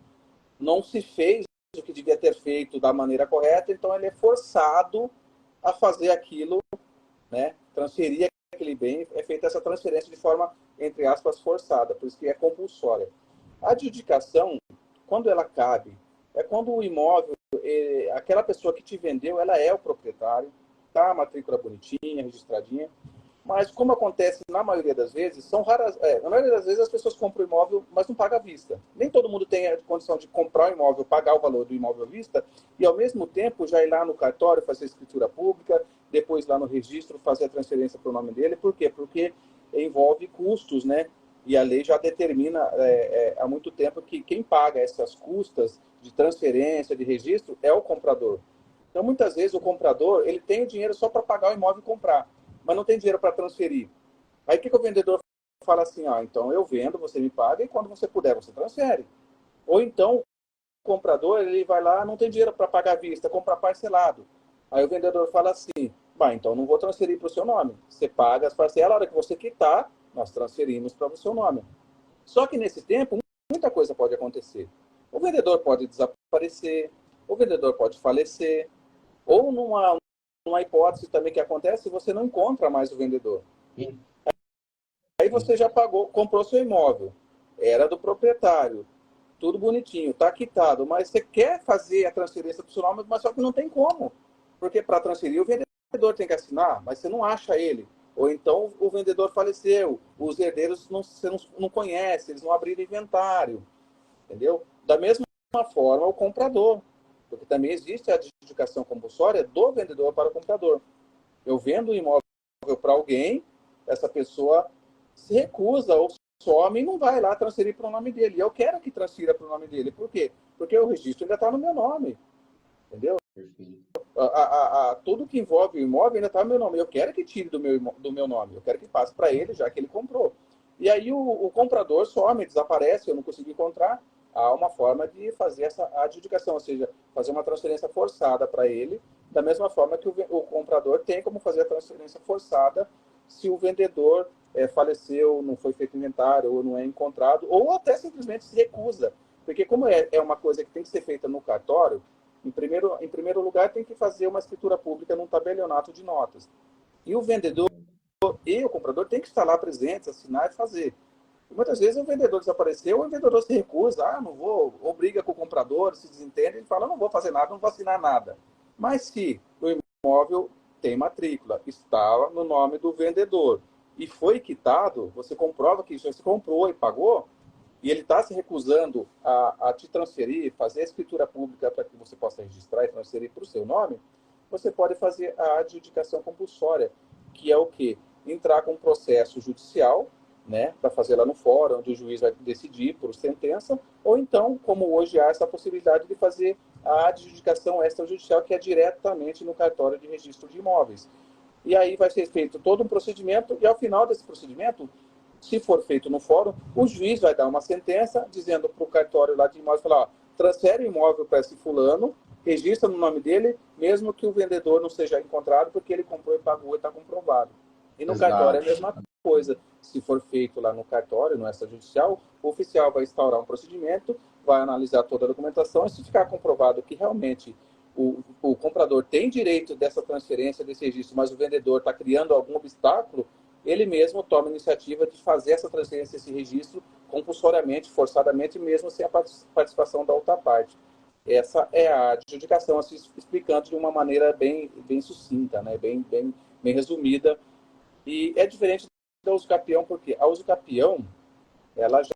Não se fez o que devia ter feito da maneira correta, então ele é forçado a fazer aquilo, né, transferir aquele bem, é feita essa transferência de forma, entre aspas, forçada, por isso que é compulsória. A adjudicação, quando ela cabe, é quando o imóvel, aquela pessoa que te vendeu, ela é o proprietário, tá a matrícula bonitinha, registradinha, mas como acontece na maioria das vezes, são raras, na maioria das vezes as pessoas compram o imóvel, mas não pagam à vista. Nem todo mundo tem a condição de comprar o imóvel, pagar o valor do imóvel à vista, e ao mesmo tempo já ir lá no cartório fazer a escritura pública, depois lá no registro fazer a transferência para o nome dele. Por quê? Porque envolve custos, né? E a lei já determina há muito tempo que quem paga essas custas de transferência, de registro, é o comprador. Então, muitas vezes, o comprador ele tem o dinheiro só para pagar o imóvel e comprar, mas não tem dinheiro para transferir. Aí, o que o vendedor fala assim? Então eu vendo, você me paga, e quando você puder, você transfere. Ou então, o comprador ele vai lá, não tem dinheiro para pagar à vista, compra parcelado. Aí o vendedor fala assim, então não vou transferir para o seu nome. Você paga as parcelas, a hora que você quitar, nós transferimos para o seu nome. Só que nesse tempo, muita coisa pode acontecer. O vendedor pode desaparecer, o vendedor pode falecer, ou numa hipótese também que acontece, você não encontra mais o vendedor. Aí você já pagou, comprou seu imóvel, era do proprietário, tudo bonitinho, está quitado, mas você quer fazer a transferência para o seu nome, mas só que não tem como. Porque para transferir, o vendedor tem que assinar, mas você não acha ele. Ou então o vendedor faleceu, os herdeiros você não conhece, eles não abriram inventário. Entendeu? Da mesma forma, o comprador. Porque também existe a adjudicação compulsória do vendedor para o comprador. Eu vendo um imóvel para alguém, essa pessoa se recusa ou some e não vai lá transferir para o nome dele. E eu quero que transfira para o nome dele. Por quê? Porque o registro ainda está no meu nome. Entendeu? Tudo que envolve o imóvel ainda está no meu nome. Eu quero que tire do meu nome. Eu quero que passe para ele, já que ele comprou. E aí o comprador some, desaparece, eu não consigo encontrar. Há uma forma de fazer essa adjudicação, ou seja, fazer uma transferência forçada para ele, da mesma forma que o comprador tem como fazer a transferência forçada se o vendedor faleceu, não foi feito inventário, ou não é encontrado, ou até simplesmente se recusa. Porque como é uma coisa que tem que ser feita no cartório, em primeiro lugar tem que fazer uma escritura pública num tabelionato de notas. E o vendedor e o comprador tem que estar lá presentes, assinar e fazer. E muitas vezes o vendedor desapareceu, o vendedor se recusa, não vou, ou briga com o comprador, se desentende, ele fala, não vou fazer nada, não vou assinar nada. Mas se o imóvel tem matrícula, está no nome do vendedor e foi quitado, você comprova que você comprou e pagou, e ele está se recusando a te transferir, fazer a escritura pública para que você possa registrar e transferir para o seu nome, você pode fazer a adjudicação compulsória, que é o quê? Entrar com um processo judicial né, para fazer lá no fórum, onde o juiz vai decidir por sentença, ou então, como hoje há essa possibilidade de fazer a adjudicação extrajudicial, que é diretamente no cartório de registro de imóveis. E aí vai ser feito todo um procedimento, e ao final desse procedimento, se for feito no fórum, o juiz vai dar uma sentença dizendo para o cartório lá de imóveis, falar, ó, transfere o imóvel para esse fulano, registra no nome dele, mesmo que o vendedor não seja encontrado, porque ele comprou e pagou e está comprovado. E no
Exato.
cartório é a mesma coisa. Se for feito lá no cartório, no extrajudicial, o oficial vai instaurar um procedimento, vai analisar toda a documentação, e se ficar comprovado que realmente o comprador tem direito dessa transferência, desse registro, mas o vendedor está criando algum obstáculo, ele mesmo toma a iniciativa de fazer essa transferência, esse registro, compulsoriamente, forçadamente, mesmo sem a participação da outra parte. Essa é a adjudicação, assim, explicando de uma maneira bem sucinta, né? bem resumida. E é diferente da usucapião, porque a usucapião, ela já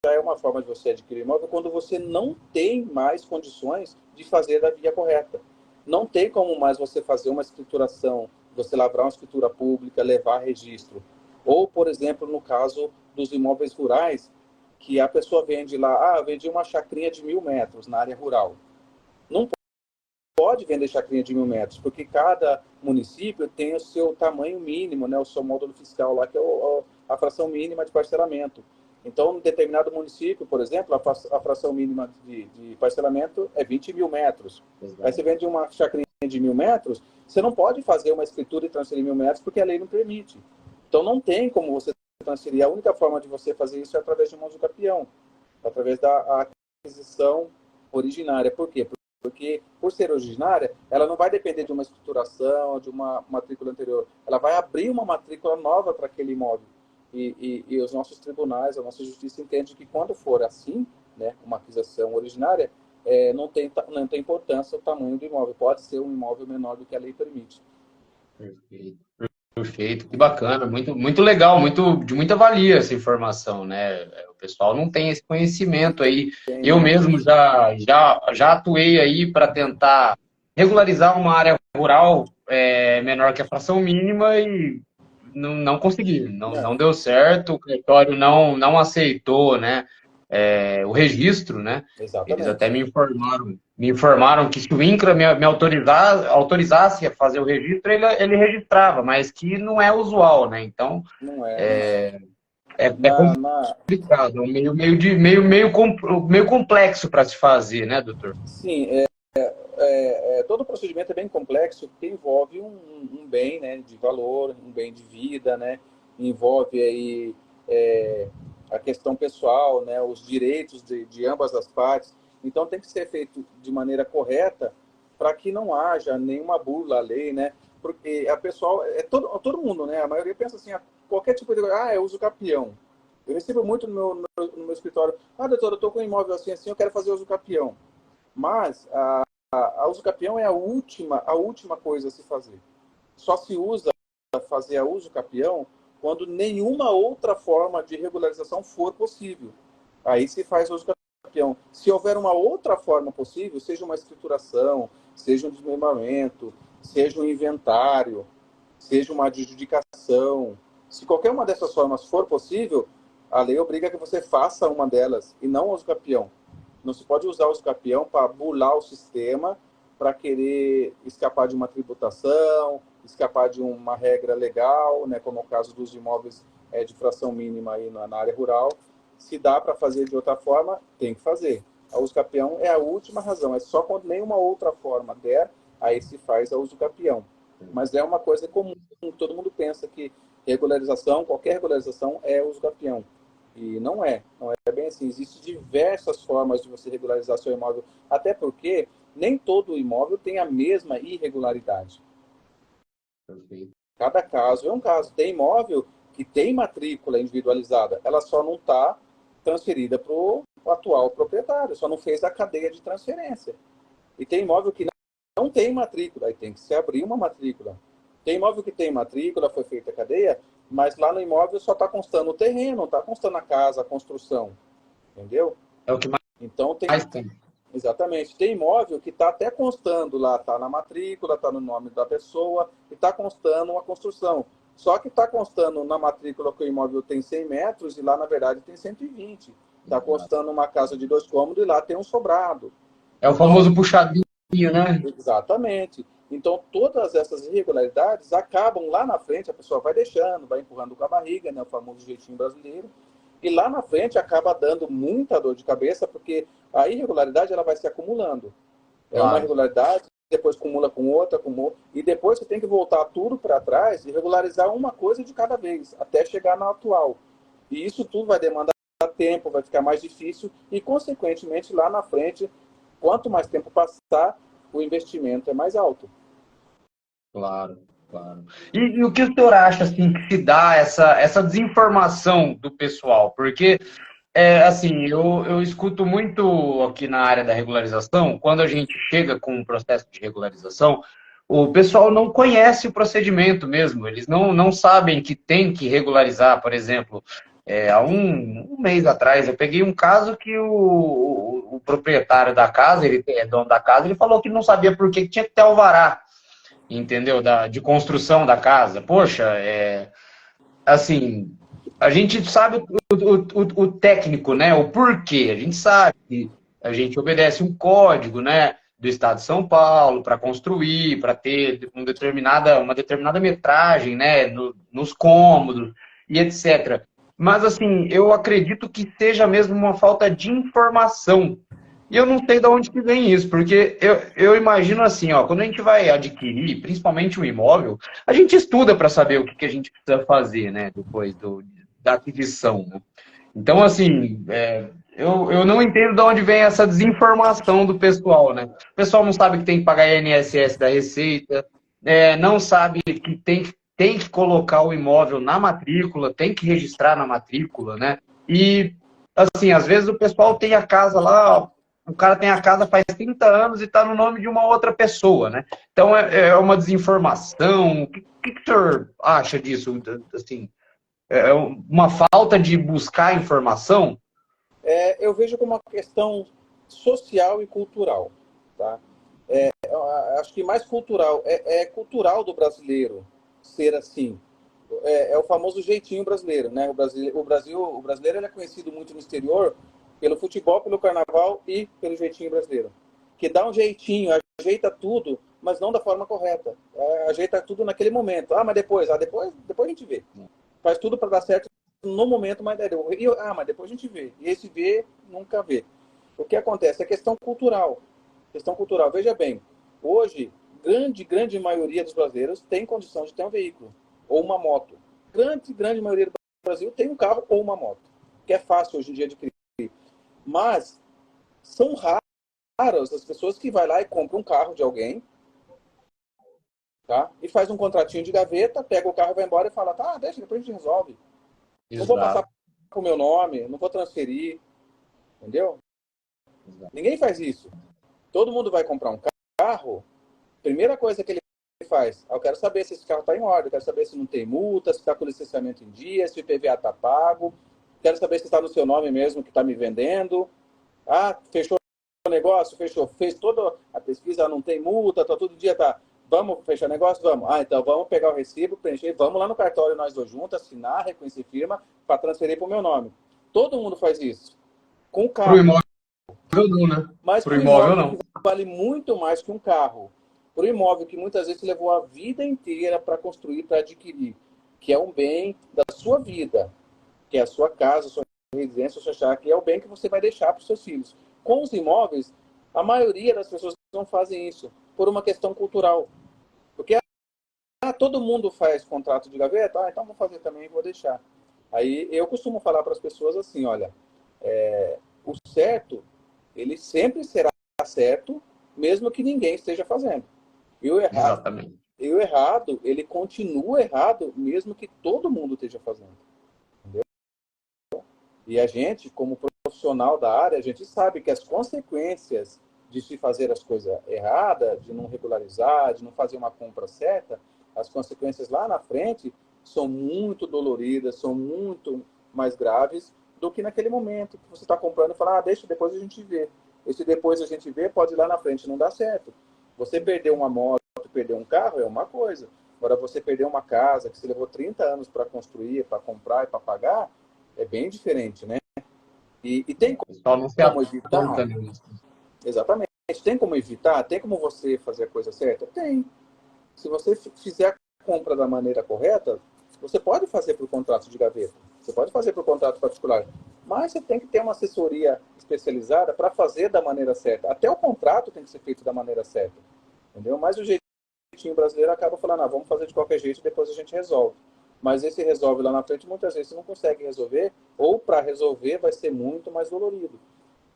é uma forma de você adquirir imóvel quando você não tem mais condições de fazer da via correta. Não tem como mais você fazer uma escrituração, você lavrar uma escritura pública, levar registro. Ou, por exemplo, no caso dos imóveis rurais, que a pessoa vende lá, vendi uma chacrinha de 1.000 metros na área rural. Não pode vender chacrinha de 1.000 metros, porque cada município tem o seu tamanho mínimo, né, o seu módulo fiscal lá, que é a fração mínima de parcelamento. Então, em determinado município, por exemplo, a fração mínima de parcelamento é 20.000 metros. Exato. Aí você vende uma chacrinha de 1.000 metros, você não pode fazer uma escritura e transferir 1.000 metros, porque a lei não permite. Então, não tem como você transferir. A única forma de você fazer isso é através de uma usucapião, através da aquisição originária. Por quê? Porque, por ser originária, ela não vai depender de uma escrituração, de uma matrícula anterior. Ela vai abrir uma matrícula nova para aquele imóvel. E os nossos tribunais, a nossa justiça entende que quando for assim, né, uma aquisição originária, não tem importância o tamanho do imóvel. Pode ser um imóvel menor do que a lei permite.
Perfeito. Perfeito, que bacana, muito legal, de muita valia essa informação, né? O pessoal não tem esse conhecimento aí. Eu mesmo já atuei aí para tentar regularizar uma área rural menor que a fração mínima e não consegui, não deu certo, o cartório não aceitou, né? O registro, né?
Exatamente.
Eles até me informaram que se o INCRA me autorizasse a fazer o registro, ele registrava, mas que não é usual, né? Então,
não
é complicado, meio complexo para se fazer, né, doutor?
Sim, todo o procedimento é bem complexo, porque envolve um bem, né, de valor, um bem de vida, né? Envolve aí a questão pessoal, né, os direitos de ambas as partes. Então, tem que ser feito de maneira correta para que não haja nenhuma burla à lei, né? Porque a pessoal, todo mundo, né? A maioria pensa assim, qualquer tipo de coisa, é usucapião. Eu recebo muito no meu escritório, doutor, eu estou com um imóvel assim, eu quero fazer usucapião. Mas a usucapião é a última coisa a se fazer. Só se usa fazer a usucapião quando nenhuma outra forma de regularização for possível. Aí se faz a usucapião. Se houver uma outra forma possível, seja uma escrituração, seja um desmembramento, seja um inventário, seja uma adjudicação, se qualquer uma dessas formas for possível, a lei obriga que você faça uma delas e não a usucapião. Não se pode usar o usucapião para burlar o sistema, para querer escapar de uma tributação, escapar de uma regra legal, né, como é o caso dos imóveis de fração mínima aí na área rural. Se dá para fazer de outra forma, tem que fazer. A usucapião é a última razão. É só quando nenhuma outra forma der, aí se faz a usucapião. Mas é uma coisa comum. Todo mundo pensa que qualquer regularização é usucapião. E não é bem assim. Existem diversas formas de você regularizar seu imóvel, até porque nem todo imóvel tem a mesma irregularidade.
Perfeito.
Cada caso é um caso. Tem imóvel que tem matrícula individualizada, ela só não está transferida para o atual proprietário, só não fez a cadeia de transferência. E tem imóvel que não tem matrícula, aí tem que se abrir uma matrícula. Tem imóvel que tem matrícula, foi feita a cadeia, mas lá no imóvel só está constando o terreno, não está constando a casa, a construção. Entendeu?
É o que mais
então,
tem.
Exatamente. Tem imóvel que está até constando lá, está na matrícula, está no nome da pessoa, e está constando uma construção. Só que está constando na matrícula que o imóvel tem 100 metros e lá, na verdade, tem 120. Está constando uma casa de 2 cômodos e lá tem um sobrado.
É o famoso puxadinho, né?
Exatamente. Então, todas essas irregularidades acabam lá na frente, a pessoa vai deixando, vai empurrando com a barriga, né, o famoso jeitinho brasileiro, e lá na frente acaba dando muita dor de cabeça, porque a irregularidade ela vai se acumulando. É uma irregularidade, depois acumula com outra, e depois você tem que voltar tudo para trás e regularizar uma coisa de cada vez, até chegar na atual. E isso tudo vai demandar tempo, vai ficar mais difícil, e, consequentemente, lá na frente, quanto mais tempo passar, o investimento é mais alto.
Claro, claro. E o que o senhor acha, assim, que se dá essa desinformação do pessoal? Porque, assim, eu escuto muito aqui na área da regularização, quando a gente chega com um processo de regularização, o pessoal não conhece o procedimento mesmo, eles não sabem que tem que regularizar, por exemplo. Há um mês atrás, eu peguei um caso que o proprietário da casa, ele é dono da casa, ele falou que não sabia por que tinha que ter alvará, entendeu? De construção da casa. Poxa, assim, a gente sabe o técnico, né? O porquê. A gente sabe que a gente obedece um código, né? Do Estado de São Paulo para construir, para ter uma determinada metragem, né? Nos cômodos e etc. Mas, assim, eu acredito que seja mesmo uma falta de informação. E eu não sei de onde que vem isso, porque eu imagino assim, ó, quando a gente vai adquirir, principalmente um imóvel, a gente estuda para saber o que a gente precisa fazer, né, depois da aquisição, né? Então, assim, eu não entendo de onde vem essa desinformação do pessoal, né? O pessoal não sabe que tem que pagar INSS da Receita, não sabe que tem que colocar o imóvel na matrícula, tem que registrar na matrícula, né? E, assim, às vezes o pessoal tem a casa lá, o cara tem a casa faz 30 anos e está no nome de uma outra pessoa, né? Então é uma desinformação. O que o senhor acha disso? Assim, é uma falta de buscar informação?
Eu vejo como uma questão social e cultural, tá? Acho que mais cultural, é cultural do brasileiro ser assim. É o famoso jeitinho brasileiro, né? O brasileiro ele é conhecido muito no exterior pelo futebol, pelo carnaval e pelo jeitinho brasileiro. Que dá um jeitinho, ajeita tudo, mas não da forma correta. Ajeita tudo naquele momento. Mas depois a gente vê. Faz tudo para dar certo no momento, mas depois a gente vê. E esse vê, nunca vê. O que acontece? É questão cultural. Questão cultural. Veja bem, hoje, grande maioria dos brasileiros tem condição de ter um veículo ou uma moto. Grande maioria do Brasil tem um carro ou uma moto, que é fácil hoje em dia adquirir. Mas são raras as pessoas que vai lá e compram um carro de alguém, tá? E faz um contratinho de gaveta, pega o carro, vai embora e fala, tá, deixa, depois a gente resolve. Exato. Não vou passar pro meu nome, não vou transferir, entendeu? Exato. Ninguém faz isso. Todo mundo vai comprar um carro, primeira coisa que ele faz, eu quero saber se esse carro está em ordem, eu quero saber se não tem multa, se está com licenciamento em dia, se o IPVA está pago, quero saber se está no seu nome mesmo que está me vendendo. Fechou o negócio? Fechou. Fez toda a pesquisa, não tem multa, tá todo dia, tá. Vamos fechar o negócio? Vamos. Então vamos pegar o recibo, preencher, vamos lá no cartório nós dois juntos, assinar, reconhecer firma, para transferir para o meu nome. Todo mundo faz isso. Com o carro.
Pro imóvel não, né?
Mas pro imóvel não. Vale muito mais que um carro. Pro imóvel que muitas vezes levou a vida inteira para construir, para adquirir, que é um bem da sua vida, que é a sua casa, a sua residência, a sua chácara, que é o bem que você vai deixar para os seus filhos. Com os imóveis, a maioria das pessoas não fazem isso, por uma questão cultural. Porque todo mundo faz contrato de gaveta, então vou fazer também, vou deixar. Aí eu costumo falar para as pessoas assim, olha, o certo, ele sempre será certo, mesmo que ninguém esteja fazendo. E o errado, exatamente. E o errado, ele continua errado, mesmo que todo mundo esteja fazendo. Entendeu? E a gente, como profissional da área, a gente sabe que as consequências de se fazer as coisas erradas, de não regularizar, de não fazer uma compra certa, as consequências lá na frente são muito doloridas, são muito mais graves do que naquele momento que você está comprando e fala, deixa, depois a gente vê. Esse depois a gente vê pode ir lá na frente não dar certo. Você perder uma moto, perder um carro é uma coisa. Agora, você perder uma casa que você levou 30 anos para construir, para comprar e para pagar, é bem diferente, né? E tem
O pessoal não se
como evitar?
atenta nisso.
Exatamente. Tem como evitar? Tem como você fazer a coisa certa? Tem. Se você fizer a compra da maneira correta, você pode fazer para o contrato de gaveta, você pode fazer para o contrato particular, mas você tem que ter uma assessoria especializada para fazer da maneira certa. Até o contrato tem que ser feito da maneira certa, entendeu? Mas o jeitinho brasileiro acaba falando, vamos fazer de qualquer jeito e depois a gente resolve. Mas esse resolve lá na frente, muitas vezes você não consegue resolver, ou para resolver vai ser muito mais dolorido.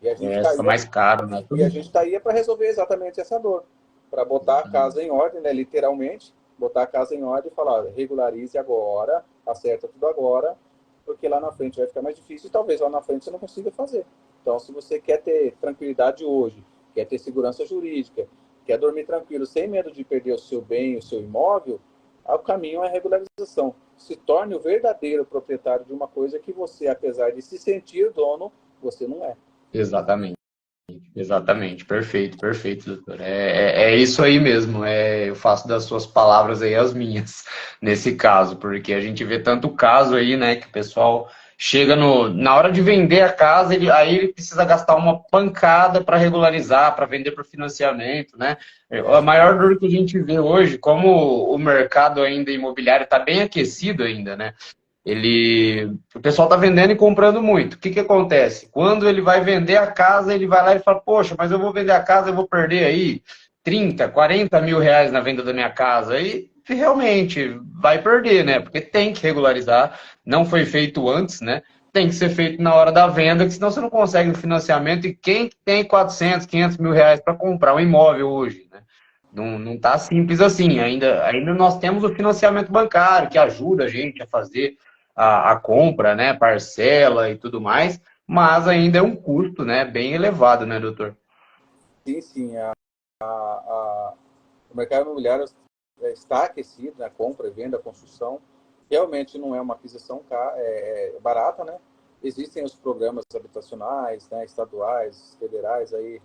E a gente
Fica mais caro, né?
e a gente está aí para resolver exatamente essa dor, para botar a casa em ordem, né, literalmente, botar a casa em ordem e falar, regularize agora, acerta tudo agora, porque lá na frente vai ficar mais difícil e talvez lá na frente você não consiga fazer. Então, se você quer ter tranquilidade hoje, quer ter segurança jurídica, quer dormir tranquilo, sem medo de perder o seu bem, o seu imóvel, o caminho é a regularização. Se torne o verdadeiro proprietário de uma coisa que você, apesar de se sentir dono, você não é.
Exatamente. Exatamente, perfeito, perfeito, doutor. É isso aí mesmo. Eu faço das suas palavras aí as minhas, nesse caso, porque a gente vê tanto caso aí, né, que o pessoal chega na hora de vender a casa, aí ele precisa gastar uma pancada para regularizar, para vender para financiamento, né? A maior dor que a gente vê hoje, como o mercado ainda imobiliário está bem aquecido ainda, né? O pessoal está vendendo e comprando muito. O que que acontece? Quando ele vai vender a casa, ele vai lá e fala, poxa, mas eu vou vender a casa, eu vou perder aí 30, 40 mil reais na venda da minha casa. Aí realmente vai perder, né? Porque tem que regularizar. Não foi feito antes, né? Tem que ser feito na hora da venda, que senão você não consegue o financiamento. E quem tem 400, 500 mil reais para comprar um imóvel hoje, né? Não tá simples assim. Ainda nós temos o financiamento bancário, que ajuda a gente a fazer a compra, né, parcela e tudo mais, mas ainda é um custo, né, bem elevado, né, doutor?
Sim, sim. O mercado imobiliário está aquecido, né? Compra e venda, construção. Realmente não é uma aquisição barata, né? Existem os programas habitacionais, né, estaduais, federais aí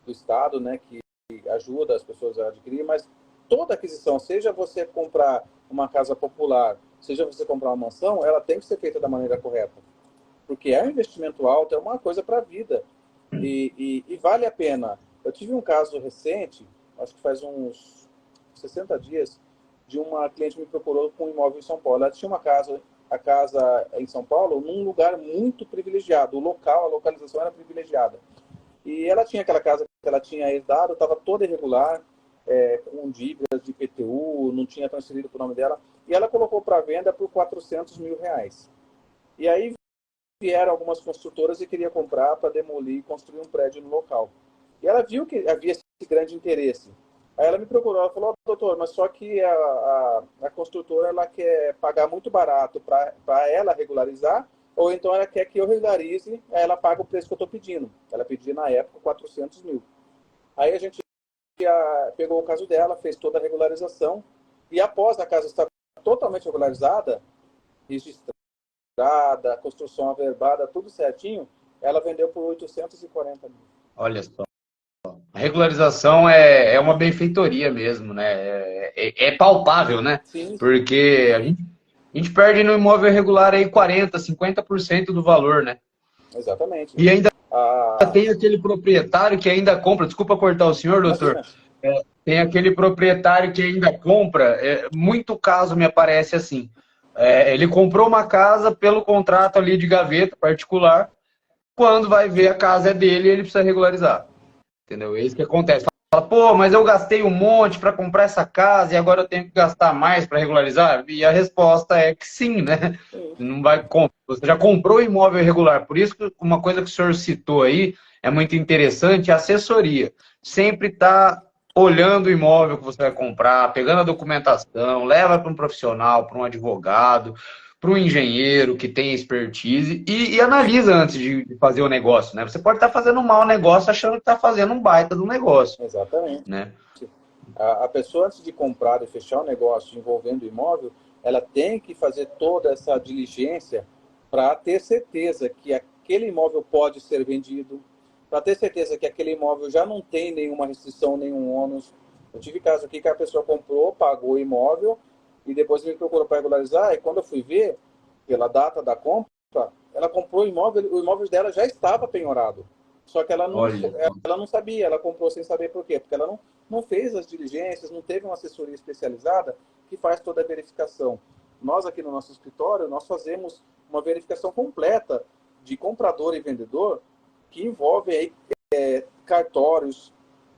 do estado, né, que ajuda as pessoas a adquirir, mas toda aquisição, seja você comprar uma casa popular, seja você comprar uma mansão, ela tem que ser feita da maneira correta, porque é um investimento alto, é uma coisa para a vida e vale a pena. Eu tive um caso recente, acho que faz uns 60 dias, de uma cliente me procurou com um imóvel em São Paulo. Ela tinha a casa em São Paulo, num lugar muito privilegiado. O local, a localização era privilegiada. E ela tinha aquela casa que ela tinha herdado, estava toda irregular, com dívidas de IPTU, não tinha transferido para o nome dela. E ela colocou para venda por 400 mil reais. E aí vieram algumas construtoras e queria comprar para demolir e construir um prédio no local. E ela viu que havia esse grande interesse. Aí ela me procurou, ela falou, doutor, mas só que a construtora ela quer pagar muito barato para ela regularizar, ou então ela quer que eu regularize, aí ela paga o preço que eu estou pedindo. Ela pedia na época 400 mil. Aí a gente pegou o caso dela, fez toda a regularização, e após a casa estar totalmente regularizada, registrada, construção averbada, tudo certinho, ela vendeu por 840 mil.
Olha só. A regularização é uma benfeitoria mesmo, né? É palpável, né?
Sim,
Porque a gente perde no imóvel irregular aí 40, 50% do valor, né?
exatamente.
E ainda tem aquele proprietário que ainda compra, desculpa cortar o senhor, doutor,
Imagina.
tem aquele proprietário que ainda compra, muito caso me aparece assim, ele comprou uma casa pelo contrato ali de gaveta particular, quando vai ver a casa é dele, ele precisa regularizar, entendeu? É isso que acontece. Fala, pô, mas eu gastei um monte para comprar essa casa e agora eu tenho que gastar mais para regularizar? E a resposta é que sim, né?
Sim.
Não vai, você já comprou imóvel irregular, por isso que uma coisa que o senhor citou aí é muito interessante, a assessoria. Sempre está olhando o imóvel que você vai comprar, pegando a documentação, leva para um profissional, para um advogado, para um engenheiro que tem expertise e analisa antes de fazer o negócio, né? Você pode estar fazendo um mau negócio achando que está fazendo um baita do negócio,
Exatamente.
né?
A pessoa, antes de comprar e fechar um negócio envolvendo imóvel, ela tem que fazer toda essa diligência para ter certeza que aquele imóvel pode ser vendido, para ter certeza que aquele imóvel já não tem nenhuma restrição, nenhum ônus, Eu tive caso aqui que a pessoa comprou, pagou o imóvel e depois me procurou para regularizar. E quando eu fui ver, pela data da compra, ela comprou o imóvel dela já estava penhorado. Só que
Olha,
ela não sabia, ela comprou sem saber por quê. Porque ela não fez as diligências, não teve uma assessoria especializada que faz toda a verificação. Nós aqui no nosso escritório, nós fazemos uma verificação completa de comprador e vendedor que envolve aí, cartórios,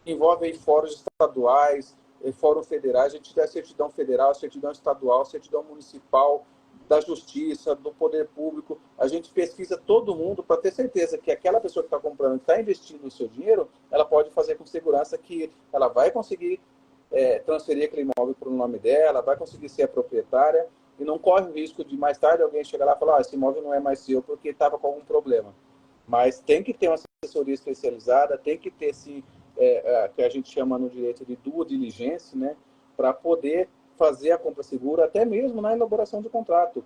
envolve aí fóruns estaduais, fórum federais, a gente dá certidão federal, certidão estadual, certidão municipal, da justiça, do poder público. A gente pesquisa todo mundo para ter certeza que aquela pessoa que está comprando, que está investindo o seu dinheiro, ela pode fazer com segurança que ela vai conseguir transferir aquele imóvel para o nome dela, vai conseguir ser a proprietária e não corre o risco de mais tarde alguém chegar lá e falar: esse imóvel não é mais seu porque estava com algum problema. Mas tem que ter uma assessoria especializada, tem que ter, sim, que a gente chama no direito de due diligence, né, para poder fazer a compra segura, até mesmo na elaboração do contrato.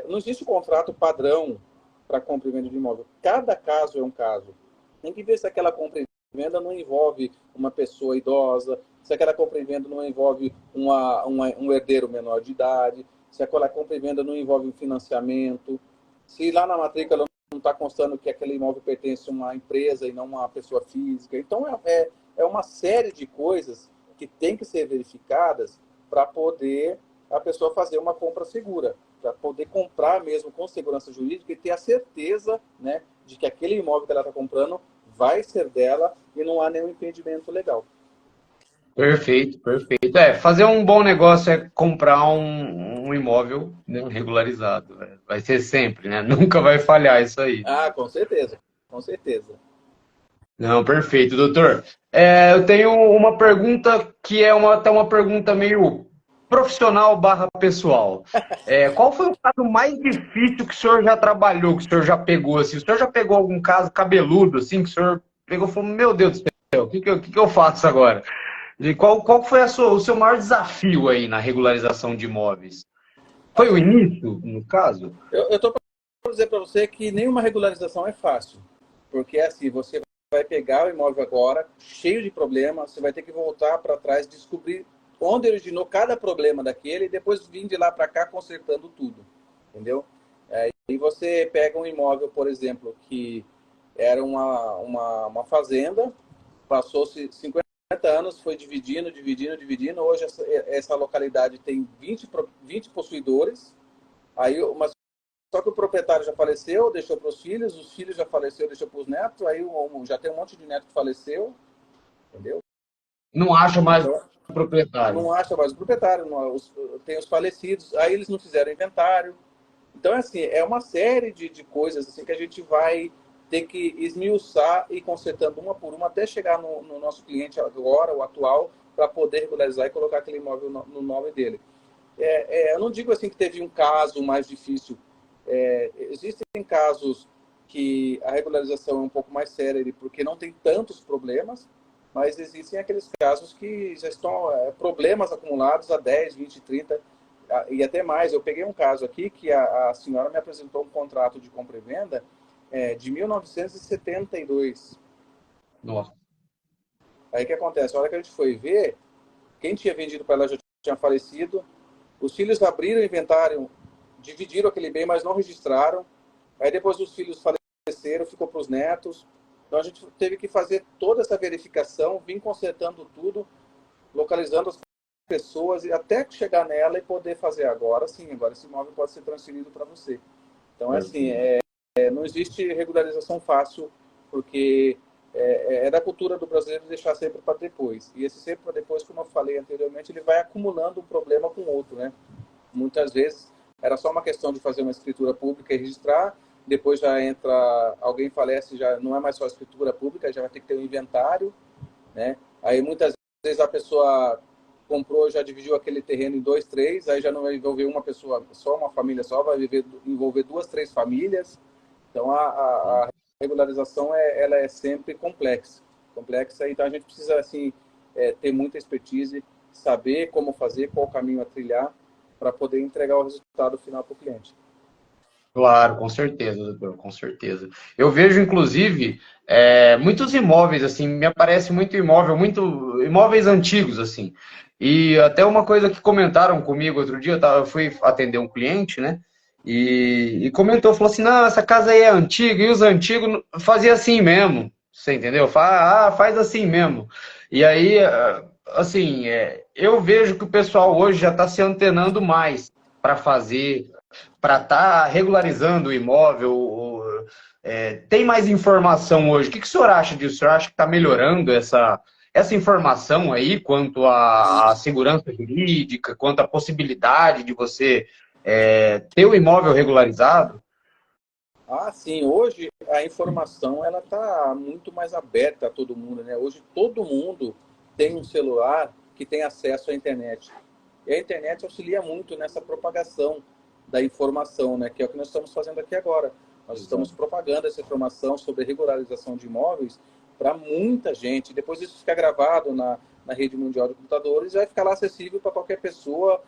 Não existe contrato padrão para compra e venda de imóvel. Cada caso é um caso. Tem que ver se aquela compra e venda não envolve uma pessoa idosa, se aquela compra e venda não envolve um herdeiro menor de idade, se aquela compra e venda não envolve um financiamento, se lá na matrícula não está constando que aquele imóvel pertence a uma empresa e não a uma pessoa física. Então, é uma série de coisas que tem que ser verificadas para poder a pessoa fazer uma compra segura, para poder comprar mesmo com segurança jurídica e ter a certeza, né, de que aquele imóvel que ela está comprando vai ser dela e não há nenhum impedimento legal.
perfeito, perfeito. Fazer um bom negócio é comprar um imóvel, né, regularizado. Vai ser sempre, né? Nunca vai falhar isso aí.
Ah, com certeza, com certeza.
Não, perfeito, doutor. Eu tenho uma pergunta que é até uma pergunta meio profissional barra pessoal. Qual foi o caso mais difícil que o senhor já trabalhou, que o senhor já pegou, assim? O senhor já pegou algum caso cabeludo, assim, que o senhor pegou e falou: meu Deus do céu, o que eu faço agora? E qual foi o seu maior desafio aí na regularização de imóveis? Foi o início, no caso?
Eu estou para dizer para você que nenhuma regularização é fácil, porque assim, você vai pegar o imóvel agora, cheio de problemas, você vai ter que voltar para trás, descobrir onde originou cada problema daquele e depois vir de lá para cá consertando tudo, entendeu? E você pega um imóvel, por exemplo, que era uma fazenda, passou-se 50 anos, foi dividindo, dividindo, dividindo, hoje essa localidade tem 20 possuidores, aí uma só que o proprietário já faleceu, deixou para os filhos já faleceram, deixou para os netos, aí já tem um monte de neto que faleceu, entendeu?
Não acha mais
Então,
o proprietário.
não acha mais o proprietário, tem os falecidos, aí eles não fizeram inventário. Então, assim, é uma série de coisas assim que a gente vai ter que esmiuçar e consertando uma por uma até chegar no nosso cliente agora, o atual, para poder regularizar e colocar aquele imóvel no nome dele. Eu não digo assim que teve um caso mais difícil. Existem casos que a regularização é um pouco mais séria porque não tem tantos problemas, mas existem aqueles casos que já estão problemas acumulados há 10, 20, 30 e até mais. Eu peguei um caso aqui que a senhora me apresentou um contrato de compra e venda de 1972.
Nossa.
Aí o que acontece? A hora que a gente foi ver, quem tinha vendido para ela já tinha falecido, os filhos abriram o inventário, dividiram aquele bem, mas não registraram. Aí depois os filhos faleceram, ficou para os netos. Então a gente teve que fazer toda essa verificação, vir consertando tudo, localizando as pessoas e até chegar nela e poder fazer agora sim, agora esse imóvel pode ser transferido para você. Então, assim, não existe regularização fácil, porque é da cultura do brasileiro deixar sempre para depois. E esse sempre para depois, como eu falei anteriormente, ele vai acumulando um problema com o outro, né? Muitas vezes era só uma questão de fazer uma escritura pública e registrar, depois já entra, alguém falece, já não é mais só escritura pública, já vai ter que ter um inventário, né? Aí muitas vezes a pessoa comprou, já dividiu aquele terreno em dois, três, aí já não vai envolver uma pessoa só, uma família só, vai envolver duas, três famílias. Então a regularização ela é sempre complexa, então a gente precisa assim ter muita expertise, saber como fazer, qual caminho a trilhar para poder entregar o resultado final para o cliente.
Claro, com certeza, doutor, com certeza. Eu vejo, inclusive, muitos imóveis, assim, me aparece muito imóvel, muito imóveis antigos, assim. E até uma coisa que comentaram comigo outro dia, eu fui atender um cliente, né? E comentou, falou assim, não, essa casa aí é antiga, e os antigos fazia assim mesmo, você entendeu? Faz assim mesmo. E aí, assim, eu vejo que o pessoal hoje já está se antenando mais para fazer para estar regularizando o imóvel? Tem mais informação hoje? O que o senhor acha disso? O senhor acha que está melhorando essa informação aí quanto à segurança jurídica, quanto à possibilidade de você ter o imóvel regularizado?
Ah, sim. Hoje a informação ela está muito mais aberta a todo mundo, né? Hoje todo mundo tem um celular que tem acesso à internet. E a internet auxilia muito nessa propagação da informação, né? Que é o que nós estamos fazendo aqui agora. Nós estamos propagando essa informação sobre regularização de imóveis para muita gente. Depois isso fica gravado na rede mundial de computadores e vai ficar lá acessível para qualquer pessoa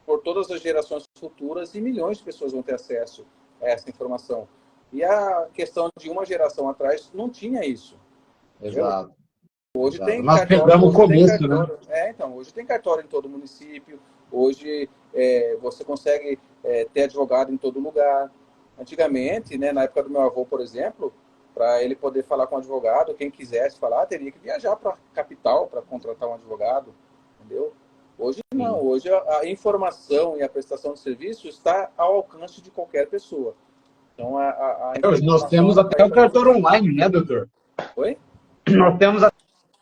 por todas as gerações futuras e milhões de pessoas vão ter acesso a essa informação. E a questão de uma geração atrás não tinha isso. Entendeu?
Exato,
Hoje
exato.
tem
Nós
cartório,
pegamos o
hoje tem
começo, né?
cartório. Então, hoje tem cartório em todo município. Hoje você consegue ter advogado em todo lugar. Antigamente, né, na época do meu avô, por exemplo, para ele poder falar com um advogado, quem quisesse falar, teria que viajar para a capital para contratar um advogado, entendeu? Hoje não,
Sim.
hoje a informação e a prestação de serviço está ao alcance de qualquer pessoa. Então a
Hoje nós
informação
temos
ela está
até
aí
o
para todo
cartório
mundo.
online, né, doutor?
Oi?
Nós temos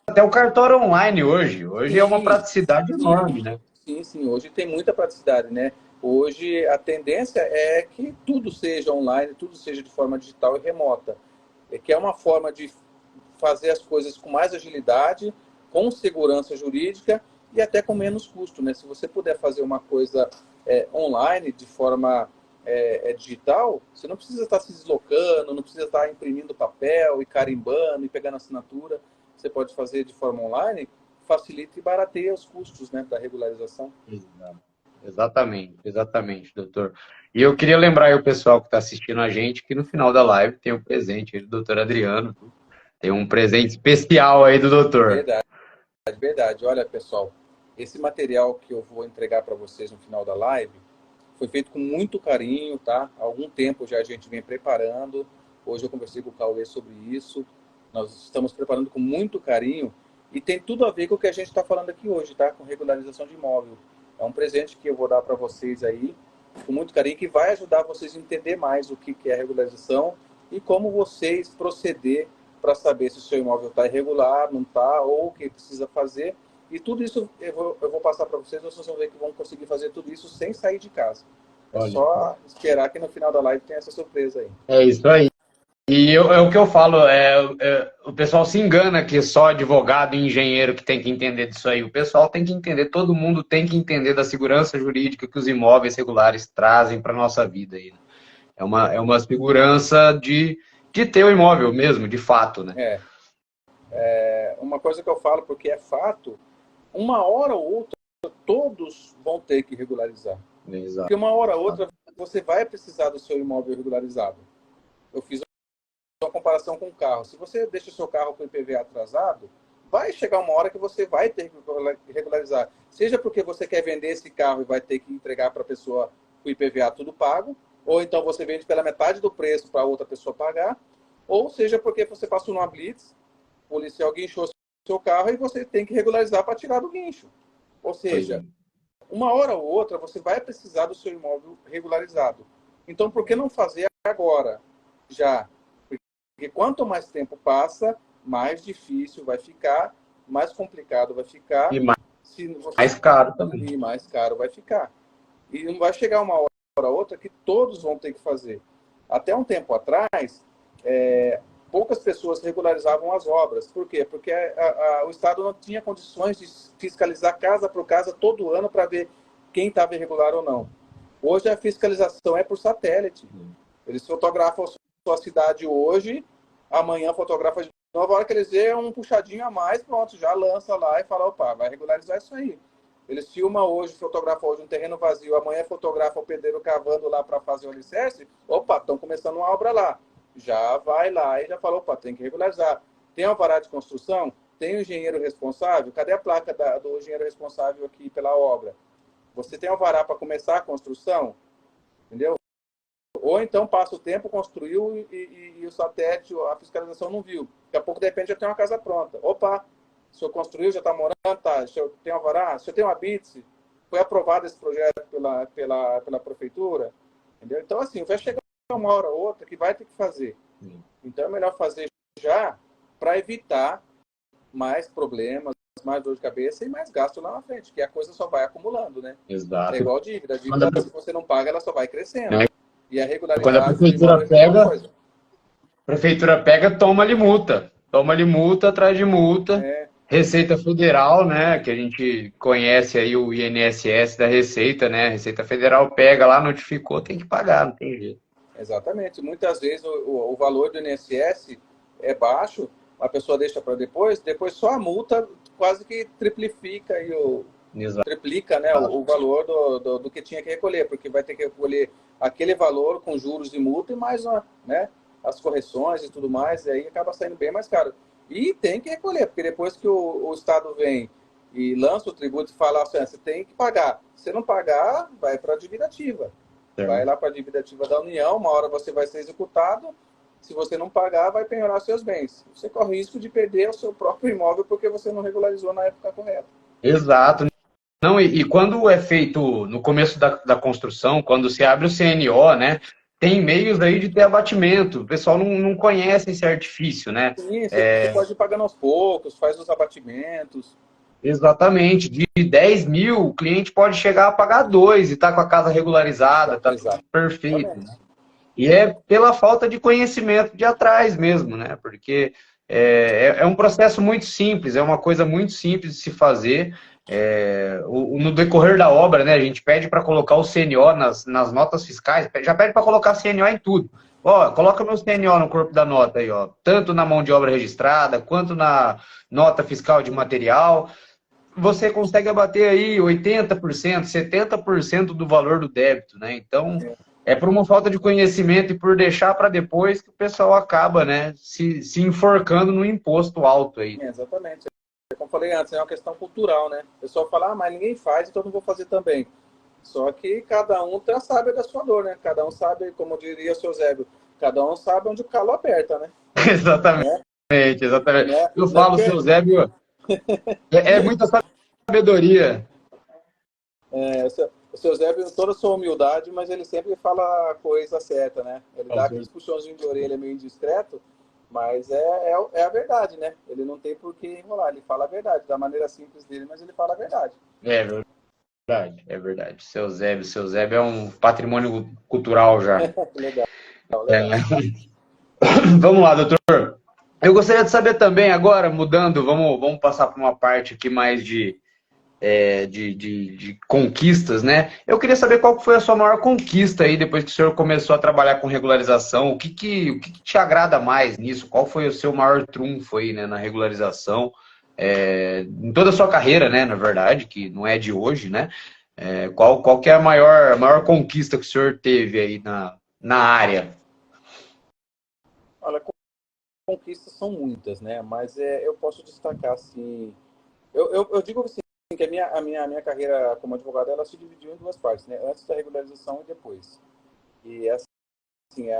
até o cartório online hoje. Hoje é uma
Sim,
praticidade enorme, né?
sim, sim. Hoje tem muita praticidade, né? Hoje a tendência é que tudo seja online, tudo seja de forma digital e remota. Que é uma forma de fazer as coisas com mais agilidade, com segurança jurídica e até com menos custo, né? Se você puder fazer uma coisa online de forma digital, você não precisa estar se deslocando, não precisa estar imprimindo papel e carimbando e pegando assinatura. Você pode fazer de forma online, facilita e barateia os custos, né, da regularização.
Exato. Exatamente, exatamente, doutor. E eu queria lembrar aí o pessoal que está assistindo a gente que no final da live tem um presente aí do doutor Adriano. Tem um presente especial aí do doutor.
Verdade, verdade. Olha, pessoal, esse material que eu vou entregar para vocês no final da live foi feito com muito carinho, tá? Há algum tempo já a gente vem preparando. Hoje eu conversei com o Cauê sobre isso. Nós estamos preparando com muito carinho e tem tudo a ver com o que a gente está falando aqui hoje, tá? Com regularização de imóvel. É um presente que eu vou dar para vocês aí, com muito carinho, que vai ajudar vocês a entender mais o que é regularização e como vocês proceder para saber se o seu imóvel está irregular, não está, ou o que precisa fazer. E tudo isso eu vou passar para vocês vão ver que vão conseguir fazer tudo isso sem sair de casa. É
Olha,
só esperar que no final da live tem essa surpresa aí.
é isso aí. E é o que eu falo, o pessoal se engana que só advogado e engenheiro que tem que entender disso aí. O pessoal tem que entender, todo mundo tem que entender da segurança jurídica que os imóveis regulares trazem para a nossa vida aí, né? É uma segurança de ter o imóvel mesmo, de fato, né?
Uma coisa que eu falo, porque é fato, uma hora ou outra todos vão ter que regularizar.
Exato.
Porque uma hora ou outra você vai precisar do seu imóvel regularizado. Eu fiz uma comparação com o carro. Se você deixa o seu carro com o IPVA atrasado, vai chegar uma hora que você vai ter que regularizar. Seja porque você quer vender esse carro e vai ter que entregar para a pessoa o IPVA tudo pago, ou então você vende pela metade do preço para outra pessoa pagar, ou seja porque você passou numa blitz, o policial guinchou seu carro e você tem que regularizar para tirar do guincho. Ou seja, uma hora ou outra você vai precisar do seu imóvel regularizado. Então, por que não fazer agora, já? Porque quanto mais tempo passa, mais difícil vai ficar, mais complicado vai ficar.
E mais caro também.
E mais caro vai ficar. E não vai chegar uma hora ou outra que todos vão ter que fazer. Até um tempo atrás, poucas pessoas regularizavam as obras. Por quê? Porque o Estado não tinha condições de fiscalizar casa por casa todo ano para ver quem estava irregular ou não. Hoje a fiscalização é por satélite. Eles fotografam a sua cidade hoje, amanhã fotografa de novo, a hora que eles veem um puxadinho a mais, pronto, já lança lá e fala, opa, vai regularizar isso aí. Eles filmam hoje, fotografam hoje um terreno vazio, amanhã fotografa o pedreiro cavando lá para fazer o alicerce. Opa, estão começando uma obra lá. Já vai lá e já falou, opa, tem que regularizar. Tem alvará de construção? Tem o engenheiro responsável? Cadê a placa do engenheiro responsável aqui pela obra? Você tem alvará para começar a construção? Entendeu? Ou então passa o tempo, construiu e o satélite, a fiscalização não viu. Daqui a pouco, de repente, já tem uma casa pronta. Opa, o senhor construiu, já está morando, tá? O senhor tem alvará? O senhor tem uma BITS? Foi aprovado esse projeto pela prefeitura? Entendeu? Então, assim, vai chegar uma hora ou outra que vai ter que fazer. Então, é melhor fazer já para evitar mais problemas, mais dor de cabeça e mais gasto lá na frente, que a coisa só vai acumulando, né?
Exato.
É igual dívida. A dívida, se você não paga, ela só vai crescendo. E a
Quando a
regularidade
prefeitura pega, toma-lhe multa. Toma-lhe multa atrás de multa. Receita Federal, né, que a gente conhece aí o INSS da Receita, né? A Receita Federal pega lá, notificou, tem que pagar, não tem jeito.
Exatamente. Muitas vezes o valor do INSS é baixo, a pessoa deixa para depois só a multa quase que triplifica triplica, né, o valor do que tinha que recolher, porque vai ter que recolher aquele valor com juros e multa e mais né, as correções e tudo mais, e aí acaba saindo bem mais caro. E tem que recolher, porque depois que o Estado vem e lança o tributo e fala assim, você tem que pagar. Se não pagar, vai para a dívida ativa. Vai lá para a dívida ativa da União, uma hora você vai ser executado. Se você não pagar, vai penhorar seus bens. Você corre o risco de perder o seu próprio imóvel porque você não regularizou na época correta.
Exato. Não, e quando é feito no começo da construção, quando se abre o CNO, né, tem meios aí de ter abatimento. O pessoal não conhece esse artifício, né?
Sim, você pode ir pagando aos poucos, faz os abatimentos.
Exatamente. De 10 mil, o cliente pode chegar a pagar 2 e tá com a casa regularizada, tá tudo perfeito. Né? E é pela falta de conhecimento de atrás mesmo, né? Porque é um processo muito simples, é uma coisa muito simples de se fazer. No decorrer da obra, né, a gente pede para colocar o CNO nas notas fiscais, já pede para colocar CNO em tudo. Ó, coloca meu CNO no corpo da nota aí, ó, tanto na mão de obra registrada, quanto na nota fiscal de material. Você consegue abater aí 80%, 70% do valor do débito, né? Então, é por uma falta de conhecimento e por deixar para depois que o pessoal acaba, né, se enforcando no imposto alto aí.
Exatamente. Como eu falei antes, é uma questão cultural, né? O pessoal fala, mas ninguém faz, então eu não vou fazer também. Só que cada um sabe da sua dor, né? Cada um sabe, como diria o seu Zébio, cada um sabe onde o calo aperta, né?
Exatamente, exatamente. Eu falo, seu Zébio, é muita sabedoria.
O seu Zébio, toda a sua humildade, mas ele sempre fala a coisa certa, né? Ele dá aqueles puxãozinhos de orelha meio indiscreto, mas é a verdade, né? Ele não tem por que enrolar, ele fala a verdade, da maneira simples dele, mas ele fala a verdade.
É verdade, é verdade. Seu Zébio é um patrimônio cultural já.
Legal.
Vamos lá, doutor. Eu gostaria de saber também, agora, mudando, vamos passar para uma parte aqui mais de conquistas, né? Eu queria saber qual foi a sua maior conquista aí, depois que o senhor começou a trabalhar com regularização. O que te agrada mais nisso? Qual foi o seu maior trunfo aí, né, na regularização? Em toda a sua carreira, né, na verdade, que não é de hoje, né? Qual que é a maior conquista que o senhor teve aí na área?
Olha, conquistas são muitas, né? Mas eu posso destacar, assim... Eu digo assim, que a minha carreira como advogado, ela se dividiu em duas partes, né? Antes da regularização e depois. E assim,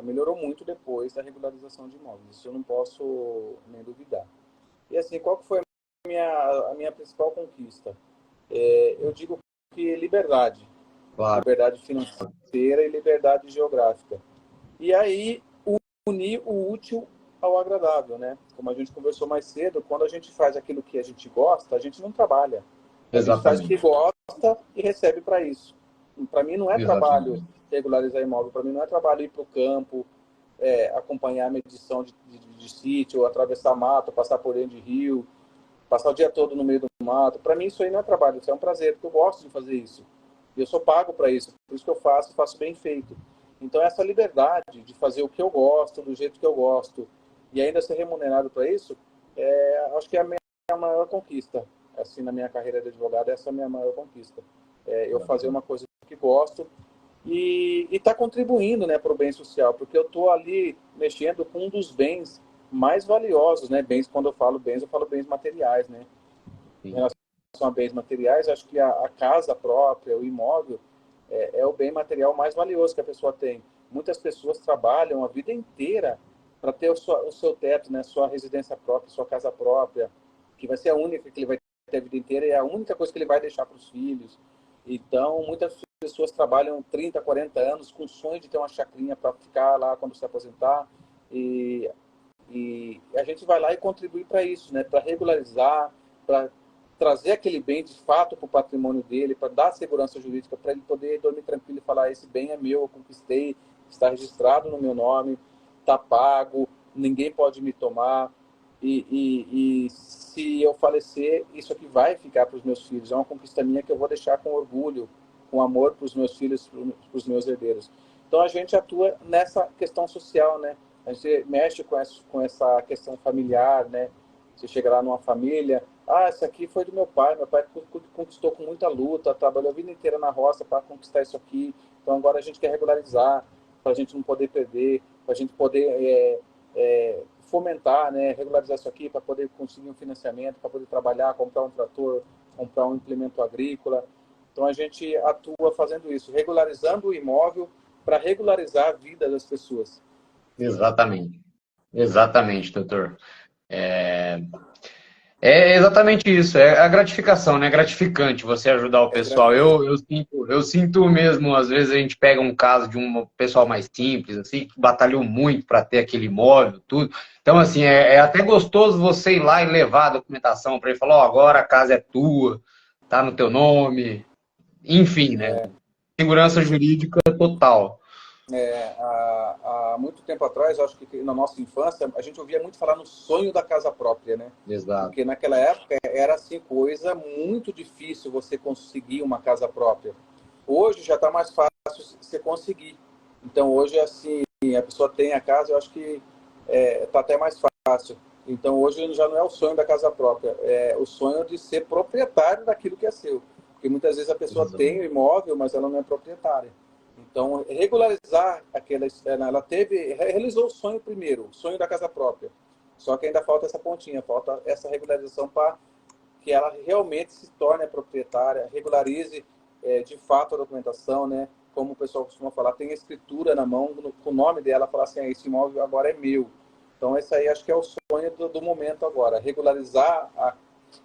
melhorou muito depois da regularização de imóveis. Isso eu não posso nem duvidar. E assim, qual que foi a minha principal conquista? Eu digo que liberdade.
Claro.
Liberdade financeira e liberdade geográfica. E aí, unir o útil ao agradável, né? Como a gente conversou mais cedo, quando a gente faz aquilo que a gente gosta, a gente não trabalha. A gente faz o que gosta e recebe para isso. Para mim não é trabalho regularizar imóvel, para mim não é trabalho ir para o campo, acompanhar a medição de sítio, atravessar mato, passar por dentro de rio, passar o dia todo no meio do mato. Para mim isso aí não é trabalho, isso é um prazer, porque eu gosto de fazer isso. E eu sou pago para isso, por isso que eu faço bem feito. Então essa liberdade de fazer o que eu gosto, do jeito que eu gosto, e ainda ser remunerado para isso, acho que é a minha maior conquista. assim, na minha carreira de advogado, essa é a minha maior conquista. Eu fazer uma coisa que gosto e está contribuindo, né, para o bem social, porque eu estou ali mexendo com um dos bens mais valiosos, né? Bens, quando eu falo bens materiais, né? Em relação a bens materiais, acho que a casa própria, o imóvel, é o bem material mais valioso que a pessoa tem. Muitas pessoas trabalham a vida inteira para ter o seu teto, né? Sua residência própria, sua casa própria, que vai ser a única que ele vai ter a vida inteira e é a única coisa que ele vai deixar para os filhos. Então, muitas pessoas trabalham 30, 40 anos com o sonho de ter uma chacrinha para ficar lá quando se aposentar. E a gente vai lá e contribui para isso, né? Para regularizar, para trazer aquele bem de fato para o patrimônio dele, para dar segurança jurídica, para ele poder dormir tranquilo e falar: esse bem é meu, eu conquistei, está registrado no meu nome, está pago, ninguém pode me tomar. E se eu falecer, isso aqui vai ficar para os meus filhos. É uma conquista minha que eu vou deixar com orgulho, com amor para os meus filhos, para os meus herdeiros. Então a gente atua nessa questão social, né? A gente mexe com essa questão familiar, né? Você chega lá numa família, esse aqui foi do meu pai conquistou com muita luta, trabalhou a vida inteira na roça para conquistar isso aqui, então agora a gente quer regularizar, para a gente não poder perder, para a gente poder fomentar, né? Regularizar isso aqui, para poder conseguir um financiamento, para poder trabalhar, comprar um trator, comprar um implemento agrícola. Então a gente atua fazendo isso, regularizando o imóvel para regularizar a vida das pessoas.
Exatamente. Exatamente, doutor. É, é exatamente isso, é a gratificação, né? É gratificante você ajudar o pessoal. Eu sinto mesmo, às vezes a gente pega um caso de um pessoal mais simples, assim, que batalhou muito para ter aquele imóvel, tudo. Então, assim, é até gostoso você ir lá e levar a documentação para ele falar: ó, agora a casa é tua, tá no teu nome, enfim, né? Segurança jurídica total.
Há muito tempo atrás, acho que na nossa infância, a gente ouvia muito falar no sonho da casa própria, né?
Exato.
Porque naquela época era assim, coisa muito difícil você conseguir uma casa própria. Hoje já está mais fácil você conseguir. Então hoje, assim, a pessoa tem a casa, eu acho que está até mais fácil. Então hoje já não é o sonho da casa própria, é o sonho de ser proprietário daquilo que é seu. Porque muitas vezes a pessoa tem o imóvel, mas ela não é proprietária. Então, regularizar ela realizou o sonho primeiro, o sonho da casa própria. Só que ainda falta essa pontinha, falta essa regularização para que ela realmente se torne proprietária, regularize de fato a documentação, né? Como o pessoal costuma falar, tem escritura na mão, com o nome dela, falar assim: esse imóvel agora é meu. Então, esse aí acho que é o sonho do momento agora, regularizar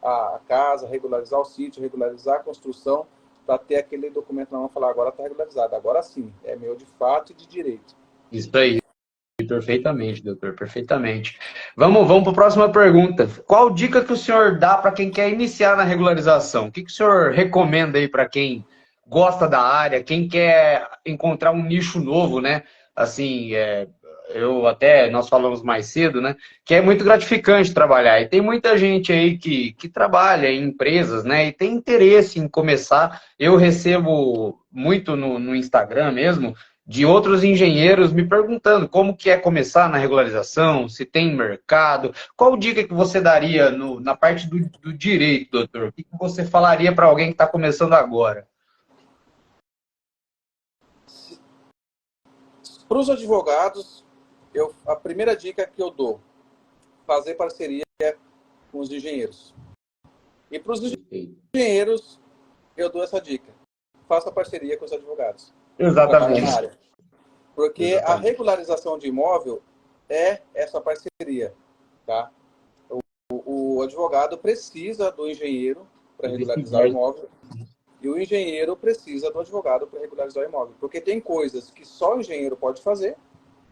a casa, regularizar o sítio, regularizar a construção, para ter aquele documento na mão e falar: agora está regularizado, agora sim, é meu de fato e de direito.
Isso aí, perfeitamente, doutor, perfeitamente. Vamos para a próxima pergunta. Qual dica que o senhor dá para quem quer iniciar na regularização? O que o senhor recomenda aí para quem gosta da área, quem quer encontrar um nicho novo, né? Assim, nós falamos mais cedo, né? Que é muito gratificante trabalhar. E tem muita gente aí que trabalha em empresas, né? E tem interesse em começar. Eu recebo muito no Instagram mesmo, de outros engenheiros me perguntando como que é começar na regularização, se tem mercado. Qual dica que você daria na parte do direito, doutor? O que você falaria para alguém que está começando agora?
Para os advogados, a primeira dica que eu dou: fazer parceria com os engenheiros. E para os engenheiros, eu dou essa dica: faça parceria com os advogados.
Exatamente.
Na área. Porque exatamente, a regularização de imóvel é essa parceria, tá? O advogado precisa do engenheiro para regularizar o imóvel e o engenheiro precisa do advogado para regularizar o imóvel. Porque tem coisas que só o engenheiro pode fazer,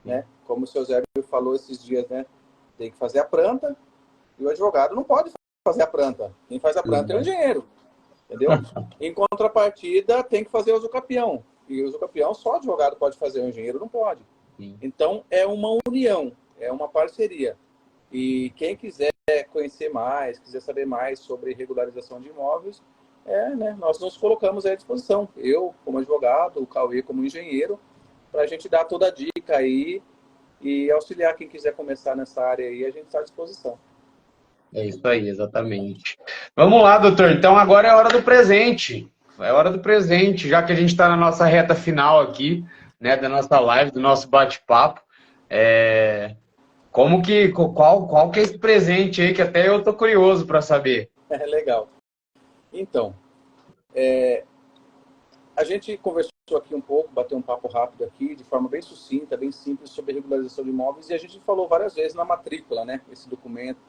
né? Como o seu Zé falou esses dias, né? Tem que fazer a planta e o advogado não pode fazer a planta. Quem faz a planta é o engenheiro, entendeu? Em contrapartida, tem que fazer o usucapião. E o usucapião só o advogado pode fazer, o engenheiro não pode. Sim. Então, é uma união, é uma parceria. E quem quiser conhecer mais, quiser saber mais sobre regularização de imóveis, né, nós nos colocamos à disposição. Eu, como advogado, o Cauê como engenheiro, para a gente dar toda a dica aí e auxiliar quem quiser começar nessa área aí, a gente está à disposição.
É isso aí, exatamente. Vamos lá, doutor. Então agora é hora do presente. É hora do presente, já que a gente está na nossa reta final aqui, né, da nossa live, do nosso bate-papo. É, qual que é esse presente aí que até eu tô curioso para saber?
É legal. Então, a gente conversou aqui um pouco, bateu um papo rápido aqui, de forma bem sucinta, bem simples, sobre regularização de imóveis, e a gente falou várias vezes na matrícula, né? Esse documento.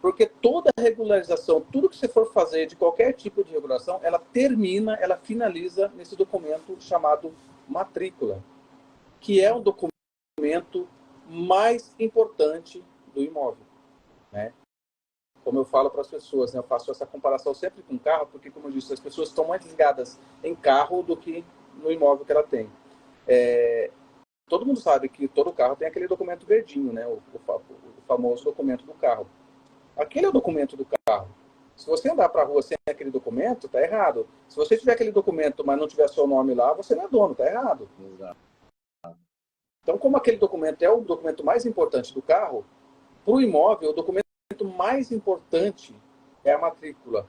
Porque toda regularização, tudo que você for fazer de qualquer tipo de regulação, ela termina, ela finaliza nesse documento chamado matrícula, que é o documento mais importante do imóvel, né? Como eu falo para as pessoas, né? Eu faço essa comparação sempre com carro, porque, como eu disse, as pessoas estão mais ligadas em carro do que no imóvel que ela tem. Todo mundo sabe que todo carro tem aquele documento verdinho, né? O famoso documento do carro. Aquele é o documento do carro. Se você andar para a rua sem aquele documento, tá errado. Se você tiver aquele documento, mas não tiver seu nome lá, você não é dono, tá errado.
Exato.
Então, como aquele documento é o documento mais importante do carro, para o imóvel, o documento mais importante é a matrícula.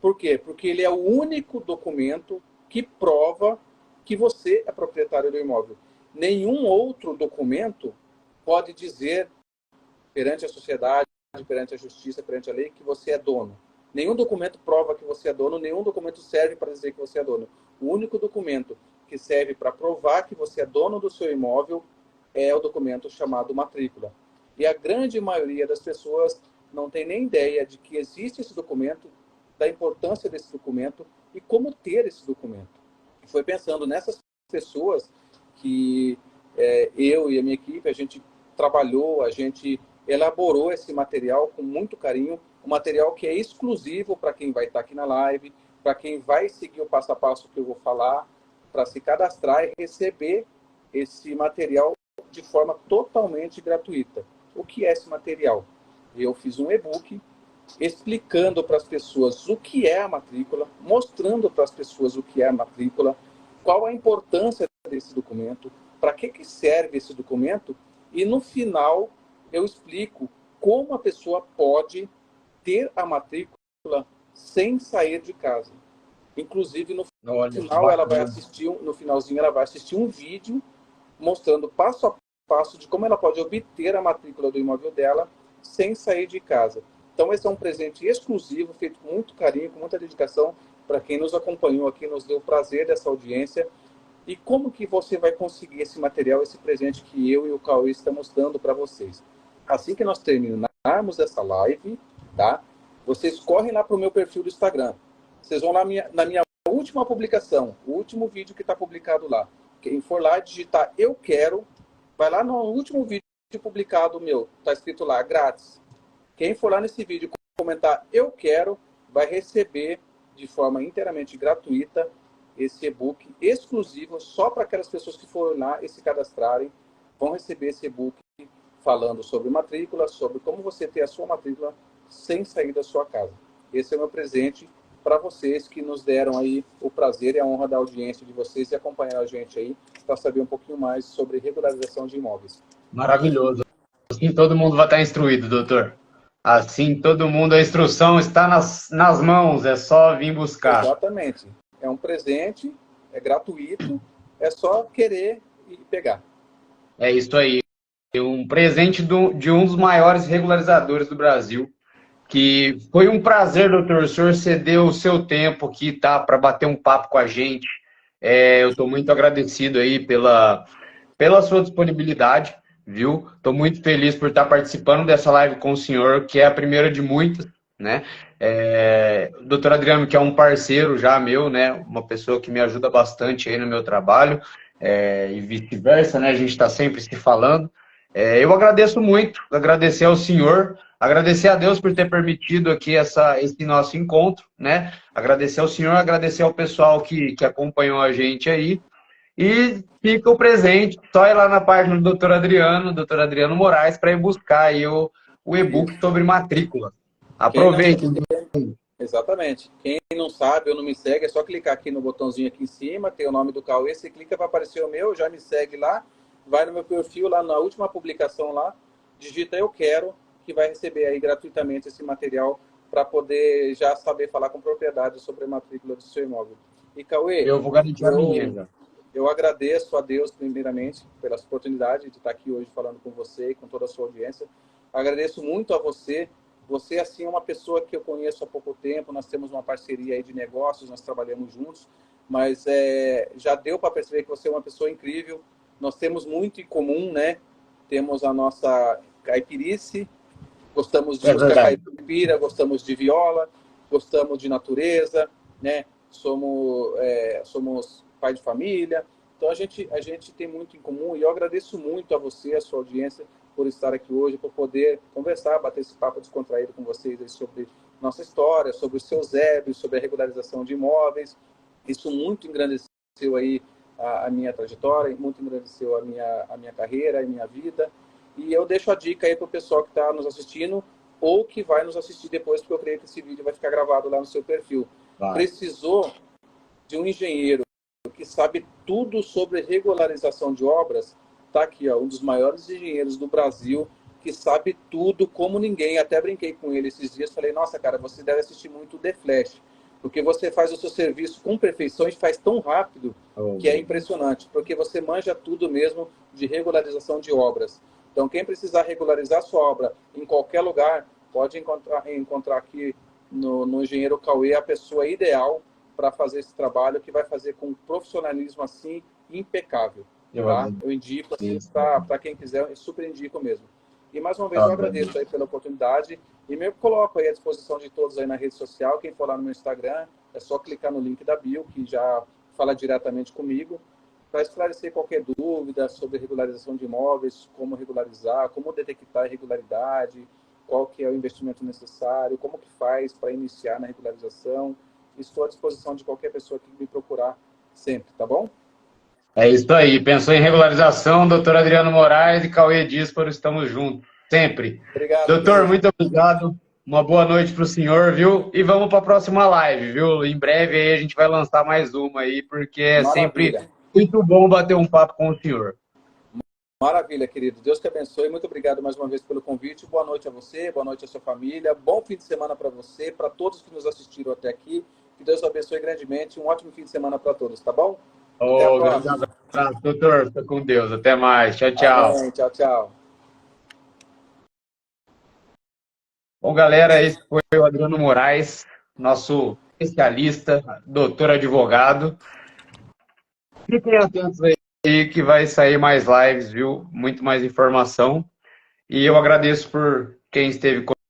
Por quê? Porque ele é o único documento que prova que você é proprietário do imóvel. Nenhum outro documento pode dizer perante a sociedade, perante a justiça, perante a lei, que você é dono. Nenhum documento prova que você é dono, nenhum documento serve para dizer que você é dono. O único documento que serve para provar que você é dono do seu imóvel é o documento chamado matrícula. E a grande maioria das pessoas não tem nem ideia de que existe esse documento, da importância desse documento e como ter esse documento. Foi pensando nessas pessoas que eu e a minha equipe, a gente trabalhou, a gente elaborou esse material com muito carinho, um material que é exclusivo para quem vai estar aqui na live, para quem vai seguir o passo a passo que eu vou falar, para se cadastrar e receber esse material de forma totalmente gratuita. O que é esse material? Eu fiz um e-book explicando para as pessoas o que é a matrícula, mostrando para as pessoas o que é a matrícula, qual a importância desse documento, para que serve esse documento, e no final eu explico como a pessoa pode ter a matrícula sem sair de casa. Inclusive, no final, ela vai assistir, no finalzinho, ela vai assistir um vídeo mostrando passo a passo de como ela pode obter a matrícula do imóvel dela sem sair de casa. Então, esse é um presente exclusivo, feito com muito carinho, com muita dedicação, para quem nos acompanhou aqui, nos deu o prazer dessa audiência. E como que você vai conseguir esse material, esse presente que eu e o Cauê estamos dando para vocês? Assim que nós terminarmos essa live, tá? Vocês correm lá para o meu perfil do Instagram. Vocês vão lá na minha última publicação, o último vídeo que está publicado lá. Quem for lá digitar "eu quero", vai lá no último vídeo publicado meu, está escrito lá, grátis. Quem for lá nesse vídeo comentar "eu quero", vai receber de forma inteiramente gratuita esse e-book exclusivo só para aquelas pessoas que foram lá e se cadastrarem. Vão receber esse e-book falando sobre matrícula, sobre como você ter a sua matrícula sem sair da sua casa. Esse é o meu presente para vocês que nos deram aí o prazer e a honra da audiência de vocês e acompanhar a gente aí para saber um pouquinho mais sobre regularização de imóveis.
Maravilhoso. Assim todo mundo vai estar instruído, doutor. Assim todo mundo, a instrução está nas mãos, é só vir buscar.
Exatamente. É um presente, é gratuito, é só querer e pegar.
É isso aí. Um presente de um dos maiores regularizadores do Brasil, que foi um prazer, doutor, o senhor cedeu o seu tempo aqui, tá, para bater um papo com a gente. Eu estou muito agradecido aí pela sua disponibilidade, viu? Estou muito feliz por estar participando dessa live com o senhor, que é a primeira de muitas, né? O doutor Adriano, que é um parceiro já meu, né? Uma pessoa que me ajuda bastante aí no meu trabalho, e vice-versa, né? A gente está sempre se falando. Eu agradeço muito, agradecer ao senhor, agradecer a Deus por ter permitido aqui esse nosso encontro, né? Agradecer ao senhor, agradecer ao pessoal que acompanhou a gente aí. E fica o presente, só ir lá na página do Dr. Adriano Moraes, para ir buscar aí o e-book sobre matrícula. Aproveite.
Exatamente. Quem não sabe ou não me segue, é só clicar aqui no botãozinho aqui em cima, tem o nome do Cauê, você clica para aparecer o meu, já me segue lá, vai no meu perfil, lá na última publicação lá, digita "eu quero", que vai receber aí gratuitamente esse material para poder já saber falar com propriedade sobre a matrícula do seu imóvel. E, Cauê,
Eu vou garantir a minha já.
Eu agradeço a Deus, primeiramente, pela oportunidade de estar aqui hoje falando com você e com toda a sua audiência. Agradeço muito a você. Você, assim, é uma pessoa que eu conheço há pouco tempo. Nós temos uma parceria aí de negócios, nós trabalhamos juntos. Mas já deu para perceber que você é uma pessoa incrível. Nós temos muito em comum, né? Temos a nossa caipirice, gostamos de música caipira, gostamos de viola, gostamos de natureza, né? Somos pai de família, então a gente tem muito em comum e eu agradeço muito a você, a sua audiência, por estar aqui hoje, por poder conversar, bater esse papo descontraído com vocês aí sobre nossa história, sobre os seus ébios, sobre a regularização de imóveis. Isso muito engrandeceu aí a minha trajetória, muito engrandeceu a minha carreira, a minha vida. E eu deixo a dica aí para o pessoal que está nos assistindo ou que vai nos assistir depois, porque eu creio que esse vídeo vai ficar gravado lá no seu perfil. Vai. Precisou de um engenheiro que sabe tudo sobre regularização de obras, tá aqui, ó, um dos maiores engenheiros do Brasil, que sabe tudo como ninguém. Até brinquei com ele esses dias, falei, nossa, cara, você deve assistir muito The Flash, porque você faz o seu serviço com perfeição e faz tão rápido que é impressionante, porque você manja tudo mesmo de regularização de obras. Então, quem precisar regularizar sua obra em qualquer lugar, pode encontrar aqui no Engenheiro Cauê a pessoa ideal para fazer esse trabalho, que vai fazer com um profissionalismo assim impecável. Tá? Eu indico assim, para quem quiser, eu super indico mesmo. E mais uma vez eu agradeço aí pela oportunidade e me coloco aí à disposição de todos aí na rede social. Quem for lá no meu Instagram, é só clicar no link da bio, que já fala diretamente comigo, para esclarecer qualquer dúvida sobre regularização de imóveis, como regularizar, como detectar a irregularidade, qual que é o investimento necessário, como que faz para iniciar na regularização. Estou à disposição de qualquer pessoa que me procurar sempre, tá bom?
É isso aí. Pensou em regularização, doutor Adriano Moraes e Cauê Dísparo, estamos juntos, sempre.
Obrigado.
Doutor, muito obrigado. Uma boa noite para o senhor, viu? E vamos para a próxima live, viu? Em breve aí a gente vai lançar mais uma aí, porque é sempre muito bom bater um papo com o senhor.
Maravilha, querido. Deus te abençoe. Muito obrigado mais uma vez pelo convite. Boa noite a você, boa noite à sua família. Bom fim de semana para você, para todos que nos assistiram até aqui. Que Deus abençoe grandemente. Um ótimo fim de semana para todos, tá bom?
Até a próxima. Grande abraço, doutor. Fica com Deus. Até mais. Tchau, tchau.
Amém. Tchau, tchau.
Bom, galera, esse foi o Adriano Moraes, nosso especialista, doutor advogado. Fiquem atentos aí que vai sair mais lives, viu? Muito mais informação. E eu agradeço por quem esteve conosco.